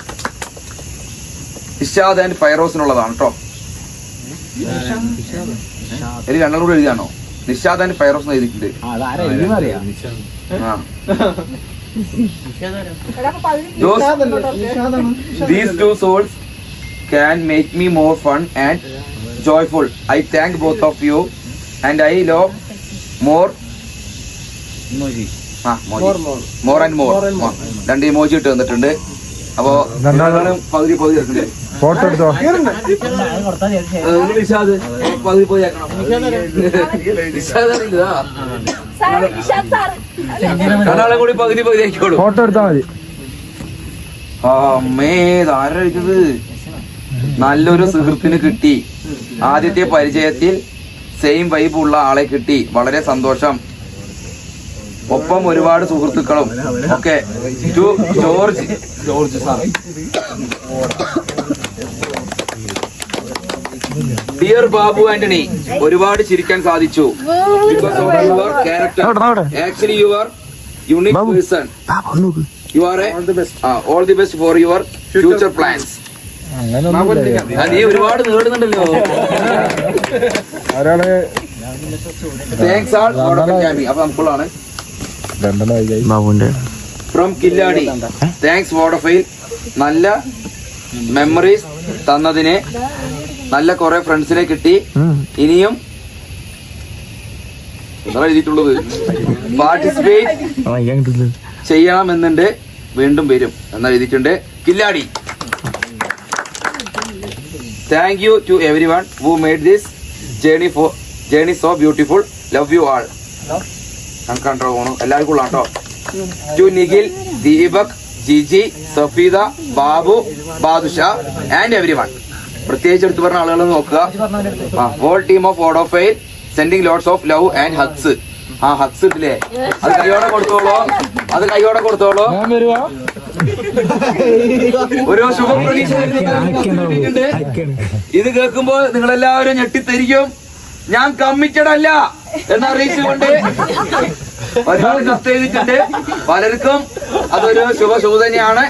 S3: Ishad and ഫൈറോസിനുള്ളതാണ് കേട്ടോ. എനിക്ക് രണ്ടും കൂടെ എഴുതിയാണോ? Nishad and Fairoz എഴുതിയിട്ടുണ്ട്. These 2 souls can make me more fun and joyful. I thank both of you and I love more and more. 2 emoji ഇട്ട് തന്നിട്ടുണ്ട്. അപ്പോ പകുതി എടുക്കണ്ടേ?
S2: ഫോട്ടോ എടുത്തോ.
S3: നിഷാദ് പകുതി പോയി കണ്ണാളെ കൂടി പകുതി ആയിക്കോളൂ.
S2: ഫോട്ടോ എടുത്താ മതി.
S3: അമ്മേ, ആരഴിച്ചത്? നല്ലൊരു സുഹൃത്തിന് കിട്ടി. ആദ്യത്തെ പരിചയത്തിൽ സെയിം വൈബ് ഉള്ള ആളെ കിട്ടി. വളരെ സന്തോഷം. ഒപ്പം ഒരുപാട് സുഹൃത്തുക്കളും. Okay, to George sir. Dear Babu Antony, ഒരുപാട് ചിരിക്കാൻ സാധിച്ചു. Because of your character. Actually you are unique person. You are all the best for your future plans. നീ ഒരുപാട് നേടുന്നുണ്ടല്ലോ. താങ്ക്സ് ആൾ ഹോഡോഫൈൽ ക്യാമ്പിംഗ്. അപ്പൊ നമുക്കുള്ളതാണ് ഫ്രം കില്ലാടി. താങ്ക്സ് ഹോഡോഫൈൽ. നല്ല മെമ്മറീസ് തന്നതിന്. നല്ല കുറെ ഫ്രണ്ട്സിനെ കിട്ടി. ഇനിയും എന്താ എഴുതിയിട്ടുള്ളത്? പാർട്ടിസിപ്പേറ്റ് ചെയ്യണമെന്നുണ്ട്. വീണ്ടും വരും എന്ന് എഴുതിയിട്ടുണ്ട്. കില്ലാടി. Thank you to everyone who made this journey so beautiful. Love you all. കണ്ടോ എല്ലാവർക്കും ഉള്ള കേട്ടോ. To Nikhil, Deepak, Jiji, Safeeda, Babu, Badusha and everyone. പ്രത്യേകിച്ച് എടുത്തു പറഞ്ഞ ആളുകൾ നോക്കുക. Whole team of Hodophile sending lots of love and hugs. Hugs ഇട്ടില്ലേ? അത് കൈയോടെ കൊടുത്തോളൂ. ഒരു ശുഭപ്രതീക്ഷ ഇത് കേൾക്കുമ്പോൾ നിങ്ങളെല്ലാവരും ഞെട്ടിത്തിരിക്കും. ഞാൻ കമ്മിറ്റഡ് അല്ല എന്നറിയിച്ചുകൊണ്ട് ഒരുപാട് കത്ത് എഴുതിയിട്ടുണ്ട്. പലർക്കും അതൊരു ശുഭസൂചനയാണ്.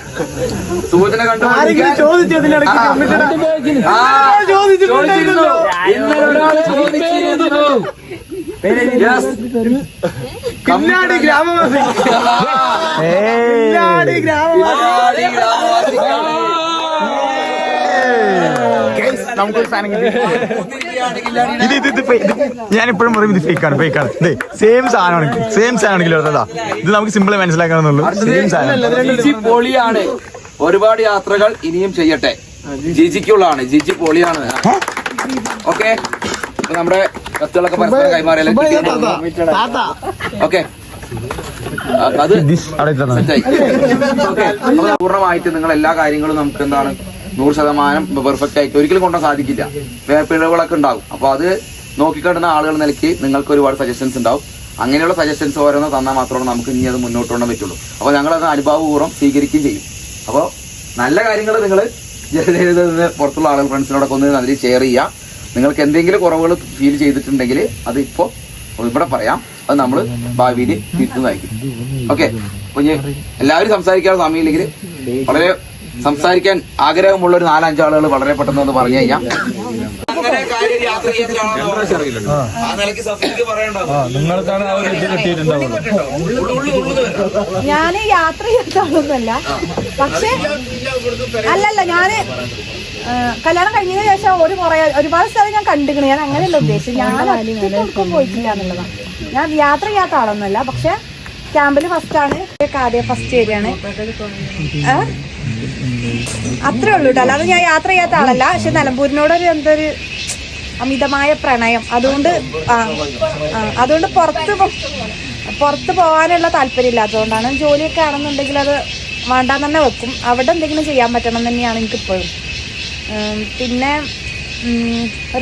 S3: സൂചന കണ്ടുപിടിക്കാൻ ചോദിച്ചിരുന്നു. ഇന്നലെ ഒരാൾ ചോദിച്ചിരുന്നു. Yes.
S2: കില്ലാടി ഗ്രാമവാസി
S1: നമുക്കൊരു സാധനം ഞാനിപ്പോഴും പറയും ഇത് ഫേക്കാണ് സെയിം സാധനമാണെങ്കിലും ഇത് നമുക്ക് സിമ്പിളായി മനസ്സിലാക്കാന്നുള്ളൂ. സെയിം സാധനം
S3: പൊളിയാണ്. ഒരുപാട് യാത്രകൾ ഇനിയും ചെയ്യട്ടെ. ജിജിക്കുള്ളതാണ്. ജിജി പൊളിയാണ്. ഓക്കെ, നമ്മുടെ കത്തുകളൊക്കെ പരസ്പരം കൈമാറിയാലും ഓക്കെ. അത് പൂർണ്ണമായിട്ട് നിങ്ങൾ എല്ലാ കാര്യങ്ങളും നമുക്ക് എന്താണ് 100% പെർഫെക്റ്റ് ആയിട്ട് ഒരിക്കലും കൊണ്ടുപോകാൻ സാധിക്കില്ല. പിഴവുകളൊക്കെ ഉണ്ടാവും. അപ്പൊ അത് നോക്കിക്കാണുന്ന ആളുകൾ നിലയ്ക്ക് നിങ്ങൾക്ക് ഒരുപാട് സജഷൻസ് ഉണ്ടാവും. അങ്ങനെയുള്ള സജഷൻസ് ഓരോന്ന് തന്നാൽ മാത്രമേ നമുക്ക് ഇനി അത് മുന്നോട്ട് കൊണ്ടുപോകാൻ പറ്റുള്ളൂ. അപ്പോൾ ഞങ്ങളത് അനുഭവപൂർവ്വം സ്വീകരിക്കുകയും ചെയ്യും. അപ്പോൾ നല്ല കാര്യങ്ങൾ നിങ്ങൾ ജനജീവിതത്തിൽ പുറത്തുള്ള ആളുകൾ ഫ്രണ്ട്സിനോടൊക്കെ ഒന്ന് അതിൽ ഷെയർ ചെയ്യുക. നിങ്ങൾക്ക് എന്തെങ്കിലും കുറവുകൾ ഫീൽ ചെയ്തിട്ടുണ്ടെങ്കിൽ അത് ഇപ്പോൾ ഇവിടെ പറയാം. അത് നമ്മൾ ഭാവിയിൽ തിരുത്തുന്നതായിരിക്കും. ഓക്കെ, കുഞ്ഞ് എല്ലാവരും സംസാരിക്കാനുള്ള സമയമില്ലെങ്കിൽ വളരെ സംസാരിക്കാൻ ആഗ്രഹമുള്ള ഒരു 4-5 ആളുകൾ വളരെ പെട്ടെന്ന് ഒന്ന് പറഞ്ഞു കഴിഞ്ഞാൽ
S2: നിങ്ങൾക്കാണ് ആ ഒരു ഇത് കിട്ടിയിട്ടുണ്ടാവുള്ളൂ.
S4: ഞാന് യാത്ര ചെയ്ത ആളൊന്നുമല്ല. പക്ഷെ അല്ലല്ല, ഞാന് കല്യാണം കഴിഞ്ഞതിന് ശേഷം ഒരുപാട് സ്ഥലം ഞാൻ കണ്ടിരിക്കണേ. ഞാൻ അങ്ങനെയല്ല ഉദ്ദേശിച്ചത്. ഞാൻ ഒറ്റയ്ക്കൊന്നും പോയിട്ടില്ല എന്നുള്ളതാണ്. ഞാൻ യാത്ര ചെയ്യാത്ത ആളൊന്നുമല്ല. പക്ഷെ ക്യാമ്പിൽ ഫസ്റ്റാണ്. ഫസ്റ്റ് ഏരിയയാണ്. അത്രേ ഉള്ളൂ കേട്ടോ. അല്ലാതെ ഞാൻ യാത്ര ചെയ്യാത്ത ആളല്ല. പക്ഷെ നിലമ്പൂരിനോടൊരു എന്തൊരു അമിതമായ പ്രണയം. അതുകൊണ്ട് പുറത്ത് പോകാനുള്ള താല്പര്യം ഇല്ലാത്തതുകൊണ്ടാണ്. ജോലിയൊക്കെ ആണെന്നുണ്ടെങ്കിൽ അത് വേണ്ടാന്ന് തന്നെ വെക്കും. അവിടെ എന്തെങ്കിലും ചെയ്യാൻ പറ്റണം തന്നെയാണ് എനിക്കിപ്പോഴും. പിന്നെ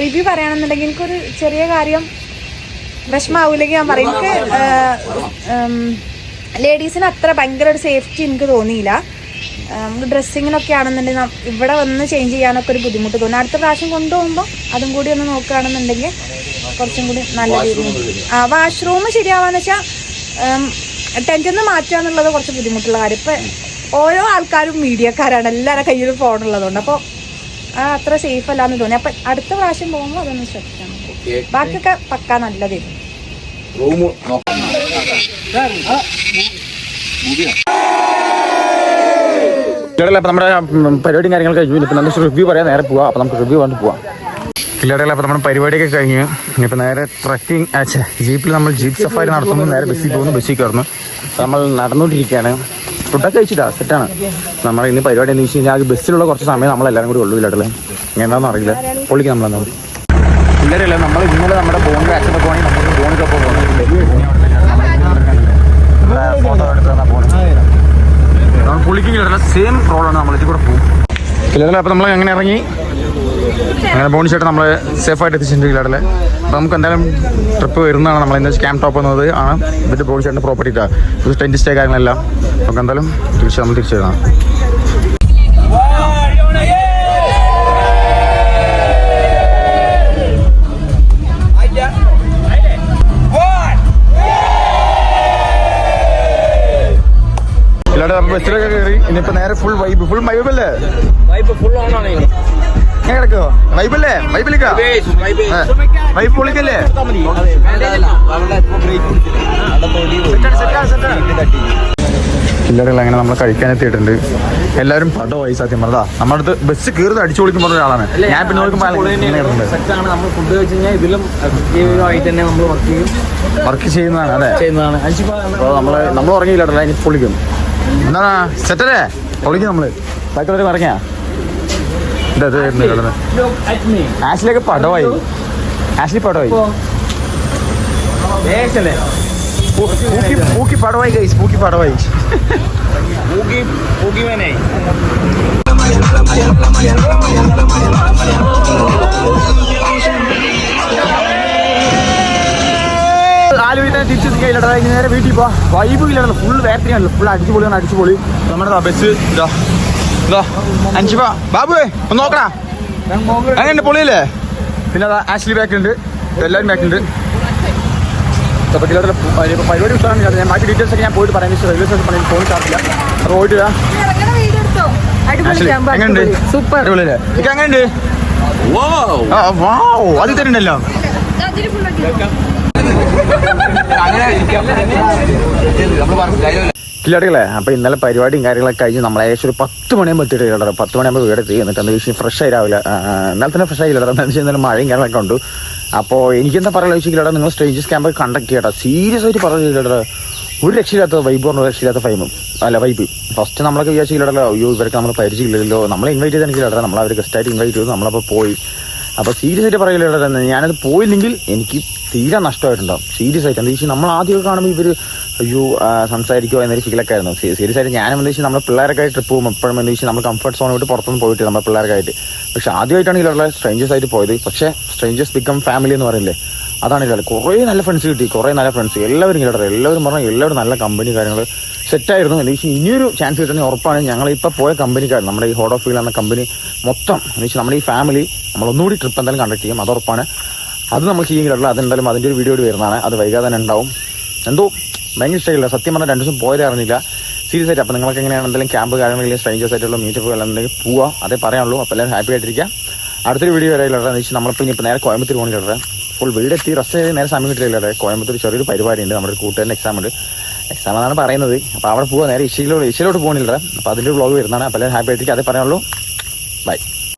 S4: റിവ്യൂ പറയുകയാണെന്നുണ്ടെങ്കിൽ എനിക്കൊരു ചെറിയ കാര്യം വിഷമാവൂല്ലെങ്കിൽ ഞാൻ പറയും. എനിക്ക് ലേഡീസിന് അത്ര ഭയങ്കര ഒരു സേഫ്റ്റി എനിക്ക് തോന്നിയില്ല. നമുക്ക് ഡ്രസ്സിങ്ങിനൊക്കെ ആണെന്നുണ്ടെങ്കിൽ ഇവിടെ വന്ന് ചേഞ്ച് ചെയ്യാനൊക്കെ ഒരു ബുദ്ധിമുട്ട് തോന്നി. അടുത്ത പ്രാവശ്യം കൊണ്ടുപോകുമ്പോൾ അതും കൂടി ഒന്ന് നോക്കുകയാണെന്നുണ്ടെങ്കിൽ കുറച്ചും കൂടി നല്ല രീതിയിൽ. വാഷ്റൂം ശരിയാവാന്ന് വെച്ചാൽ ടെൻറ്റിന്ന് മാറ്റുക എന്നുള്ളത് കുറച്ച് ബുദ്ധിമുട്ടുള്ള കാര്യം. ഇപ്പം ഓരോ ആൾക്കാരും മീഡിയക്കാരാണ്. എല്ലാവരുടെ കയ്യിലും ഫോണുള്ളതുകൊണ്ട് അപ്പോൾ അത്ര സേഫ് അല്ലാന്ന് തോന്നി. അപ്പം അടുത്ത പ്രാവശ്യം പോകുമ്പോൾ അതൊന്ന് ശ്രദ്ധിക്കണം. ബാക്കിയൊക്കെ പക്കാ നല്ലതായിരുന്നു.
S1: അപ്പം നമ്മുടെ പരിപാടിയും കാര്യങ്ങൾ കഴിഞ്ഞു. ഇപ്പം നമുക്ക് റിവ്യൂ പറയാൻ നേരെ പോവാം. അപ്പം നമുക്ക് റിവ്യൂ കൊണ്ട് പോവാം. കില്ലാടല്ല. അപ്പം നമ്മുടെ പരിപാടിയൊക്കെ കഴിഞ്ഞ് ഇനിയിപ്പോൾ നേരെ ട്രക്കിംഗ് ജീപ്പിൽ നമ്മൾ ജീപ്പ് സഫാരി നടത്തുന്നു. നേരെ ബസ്സിൽ പോകുന്നു. ബസ്സിൽ കയറുന്നു. നമ്മൾ നടന്നുകൊണ്ടിരിക്കുകയാണ്. ഫുഡൊക്കെ കഴിച്ചിട്ടാ സെറ്റാണ്. നമ്മൾ ഇന്ന് പരിപാടി എന്ന് വെച്ച് കഴിഞ്ഞാൽ ബസ്സിലുള്ള കുറച്ച് സമയം നമ്മളെല്ലാവരും കൂടി ഉള്ളൂ. ഇല്ലാട്ടല്ലേ എന്താണെന്ന് അറിയില്ല. പൊളിക്ക് നമ്മളെന്താ ഇല്ലരല്ല. നമ്മൾ ഇന്നലെ നമ്മുടെ ബോണിൻ്റെ അച്ഛൻ്റെ പോകണമെങ്കിൽ നമുക്ക് ബോണിക്കൊപ്പം പോകുന്നുണ്ട്. ഫോട്ടോ എടുത്താൽ പോകുന്നത് നമ്മൾ പുളിക്കില്ല. സെയിം റോഡാണ് നമ്മൾ ഇതിൽ കൂടെ പോകും. ഇല്ലല്ലേ. അപ്പോൾ നമ്മൾ എങ്ങനെ ഇറങ്ങി അങ്ങനെ ബോണി ചേട്ടൻ നമ്മൾ സേഫായിട്ട് എത്തിച്ചിട്ടുണ്ട് ഇല്ലാടല്ലേ. അപ്പോൾ നമുക്ക് എന്തായാലും ട്രിപ്പ് വരുന്നതാണ്. നമ്മൾ ഇന്ന് ക്യാമ്പ് ടോപ്പ് എന്നത് ആണ് ഇതിൻ്റെ ബോണി ചേട്ടൻ്റെ പ്രോപ്പർട്ടിയിട്ടാണ്. ഇത് ടെൻറ്റ് സ്റ്റേ കാര്യങ്ങളെല്ലാം നമുക്ക് എന്തായാലും നമ്മൾ തിരിച്ചു തരാം. ഇല്ലാതെ നമ്മൾ ബസ്സിലൊക്കെ കയറി. ഇനിയിപ്പോൾ നേരെ ഫുൾ വൈബല്ലേ? എങ്ങനെ കിടക്കുമോ? വൈബല്ലേ? വൈബിലേക്കാ വൈബ് പൊളിക്കല്ലേ? ഇല്ലാതെ അങ്ങനെ നമ്മൾ കഴിക്കാനെത്തിയിട്ടുണ്ട്. എല്ലാവരും പടമായി സത്യം പറഞ്ഞാ. നമ്മുടെ അടുത്ത് ബസ് കയറി അടിച്ചു പൊളിക്കും പറഞ്ഞ ഒരാളാണ് ഞാൻ. പിന്നെ നോക്കുമ്പോൾ
S5: നമ്മൾ ഫുഡ് കഴിച്ച് കഴിഞ്ഞാൽ ഇതിലും തന്നെ നമ്മൾ
S1: വർക്ക് ചെയ്യുന്നതാണ്. അതെ ചെയ്യുന്നതാണ്. അപ്പോൾ നമ്മൾ ഉറങ്ങിയില്ലാട്ടല്ല. ഇനി പൊളിക്കും. എന്താ സെറ്റല്ലേ? പൊളിക്കും നമ്മള്. ബാക്കിയുള്ളവർ പറഞ്ഞാ ആഷിലൊക്കെ പടമായി. ആഷിലി പടമായി. പൂക്കി പടമായി ഗൈസ്. പൂക്കി പടമായി. ആലുവയിൽ തന്നെ തിരിച്ചെത്തിക്കില്ലടാ. ഇനി നേരെ വീട്ടിൽ പോവാ. വൈബ് ഇല്ലല്ലോ, ഫുൾ വേർത്തിയാണല്ലോ, ഫുൾ അടിച്ചുപൊളി. നമ്മുടെ ബസ് ഇതാ അഞ്ചിപ്പ ബാബു ഒന്ന് നോക്കടാ, അങ്ങനെ പൊളിയല്ലേ. പിന്നെ അതാ ആഷ്ലി ബാക്ക് ഉണ്ട്, എല്ലാവരും ബാക്ക് ഉണ്ട്. പരിപാടി ഉത്സവമാണ്. ഞാൻ ബാക്കി ഡീറ്റെയിൽസ് ഒക്കെ ഞാൻ പോയിട്ട് പറയാം. റെയിൽവേ സ്റ്റേഷൻ പറഞ്ഞാൽ ഫോൺ ചാർജില്ല. അപ്പോൾ പോയിട്ട് എങ്ങനെയുണ്ട്? സൂപ്പർ അടിപൊളിയല്ലേ? ഇതൊക്കെ എങ്ങനെയുണ്ട്? അത് തരുന്നുണ്ടല്ലോ. കില്ലാടികളെ, അപ്പോൾ ഇന്നലെ പരിപാടിയും കാര്യങ്ങളൊക്കെ കഴിഞ്ഞ് നമ്മൾ ഏകദേശം ഒരു 10 മണിയാകുമ്പോൾ എത്തിയിട്ട് കില്ലട. 10 മണിയാകുമ്പോൾ വീടെത്തി. എന്നിട്ട് എന്താ വിഷയം ഫ്രഷ് ആയി രാവിലെ. എന്നാൽ തന്നെ ഫ്രഷ് ആയി കില്ലട. എന്താ വെച്ചാൽ ഇന്നലെ മഴയും കാര്യങ്ങളൊക്കെ ഉണ്ട്. അപ്പോൾ എനിക്കെന്താ പറയുക വെച്ചിട്ടില്ല, നിങ്ങൾ സ്ട്രേഞ്ചേഴ്സ് ക്യാമ്പ് കണ്ടക്ട് ചെയ്യട്ടോ. സീരിയസ് ആയിട്ട് പറഞ്ഞില്ലട, ഒരു രക്ഷയില്ലാത്ത വൈബ് പറഞ്ഞ രക്ഷയില്ലാത്ത ഫൈമും അല്ല വൈബ്. ഫസ്റ്റ് നമ്മളൊക്കെ വിചാരിച്ചില്ലടല്ലോ, അയ്യോ ഇവർക്ക് നമ്മൾ പരിചയമില്ലല്ലോ, നമ്മളെ ഇൻവൈറ്റ് ചെയ്ത് എനിക്കില്ലട. നമ്മളവർ ഗസ്റ്റായിട്ട് ഇൻവൈറ്റ് ചെയ്തു, നമ്മളപ്പോൾ പോയി. അപ്പോൾ സീരിയസ് ആയിട്ട് പറയില്ലട, ഞാനത് പോയില്ലെങ്കിൽ എനിക്ക് തീരെ നഷ്ടമായിട്ടുണ്ടാവും. സീരിയസ് ആയിട്ട് എന്താ വെച്ചാൽ നമ്മൾ ആദ്യമൊക്കെ കാണുമ്പോൾ ഇവർ അയ്യോ സംസാരിക്കുമോ എന്നൊരു ഫീലൊക്കെ ആയിരുന്നു. സീരിയസ് ആയിട്ട് ഞാനും എന്താ വെച്ചാൽ നമ്മൾ പിള്ളേരൊക്കെ ആയിട്ട് ട്രിപ്പ് പോകും എപ്പോഴും എന്താ വെച്ചാൽ നമ്മൾ കംഫർട്ട് സോൺ വിട്ട് പുറത്തൊന്നും പോയിട്ട് നമ്മൾ പിള്ളേർക്കായിട്ട്. പക്ഷെ ആദ്യമായിട്ടാണ് ഇതിലുള്ള സ്ട്രേഞ്ചേഴ്സ് ആയിട്ട് പോയത്. പക്ഷേ സ്ട്രേഞ്ചേഴ്സ് ബിക്കം ഫാമിലി എന്ന് പറയില്ലേ, അതാണ് ഇതിലുള്ള. കുറേ നല്ല ഫ്രണ്ട്സ് കിട്ടി, കുറേ നല്ല ഫ്രണ്ട്സ്. എല്ലാവരും ഇല്ലട, എല്ലാവരും പറഞ്ഞാൽ എല്ലാവരും നല്ല കമ്പനി കാര്യങ്ങൾ സെറ്റായിരുന്നു. എന്താ വെച്ചാൽ ഇനിയൊരു ചാൻസ് കിട്ടുന്ന ഉറപ്പാണ്. ഞങ്ങളിപ്പോൾ പോയ കമ്പനിക്കാർ, നമ്മുടെ ഈ ഹോഡ് ഓഫ് ഫീൽ എന്ന കമ്പനി മൊത്തം എന്ന് വെച്ചാൽ നമ്മുടെ ഈ ഫാമിലി നമ്മളൊന്നുകൂടി ട്രിപ്പ് എന്തായാലും കണ്ടക്ട് ചെയ്യും, അത് ഉറപ്പാണ്. അത് നമ്മൾ ചെയ്യുന്നില്ല, അതെന്തായാലും അതിൻ്റെ ഒരു വീഡിയോ വരുന്നതാണ്. അത് വൈകാതെ തന്നെ ഉണ്ടാവും. എന്തോ ഭയങ്കര ഇഷ്ടമില്ല സത്യം പറഞ്ഞാൽ. 2 ദിവസം പോയത് അറിഞ്ഞില്ല സീരിയസ് ആയിട്ട്. അപ്പോൾ നിങ്ങൾക്ക് എങ്ങനെയാണ് എന്തെങ്കിലും ക്യാമ്പ് കാര്യങ്ങളിൽ സ്ട്രേഞ്ചേഴ്സ് ആയിട്ടുള്ള മീറ്റപ്പ് അല്ലെങ്കിൽ പോവാം, അതേ പറയാനുള്ളൂ. അപ്പോൾ എല്ലാവരും ഹാപ്പി ആയിട്ടിരിക്കുക. അടുത്തൊരു വീഡിയോ വരെയില്ല. എന്ന് വെച്ചാൽ നമ്മളിപ്പോൾ ഇനിയിപ്പോൾ നേരെ കോയമ്പത്തൂർ പോകണില്ല. ഫുൾ വീടെത്തി റെസ്റ്റ് ചെയ്ത് നേരെ സമയം കിട്ടില്ല. കോയമ്പത്തൂർ ചെറിയൊരു പരിപാടിയുണ്ട്, നമ്മുടെ ഒരു കൂട്ടുകാരൻ്റെ എക്സാം ഉണ്ട്. എക്സാം എന്നാണ് പറയുന്നത്. അപ്പോൾ അവിടെ പോവാൻ നേരെ ഇഷ്യയിലോട്ട് പോകണില്ല. അപ്പോൾ അതിൻ്റെ വ്ളോഗ് വരുന്നതാണ്. അപ്പോൾ എല്ലാവരും ഹാപ്പി ആയിട്ടിരിക്കുക, അതേ പറയാനുള്ളൂ. ബൈ.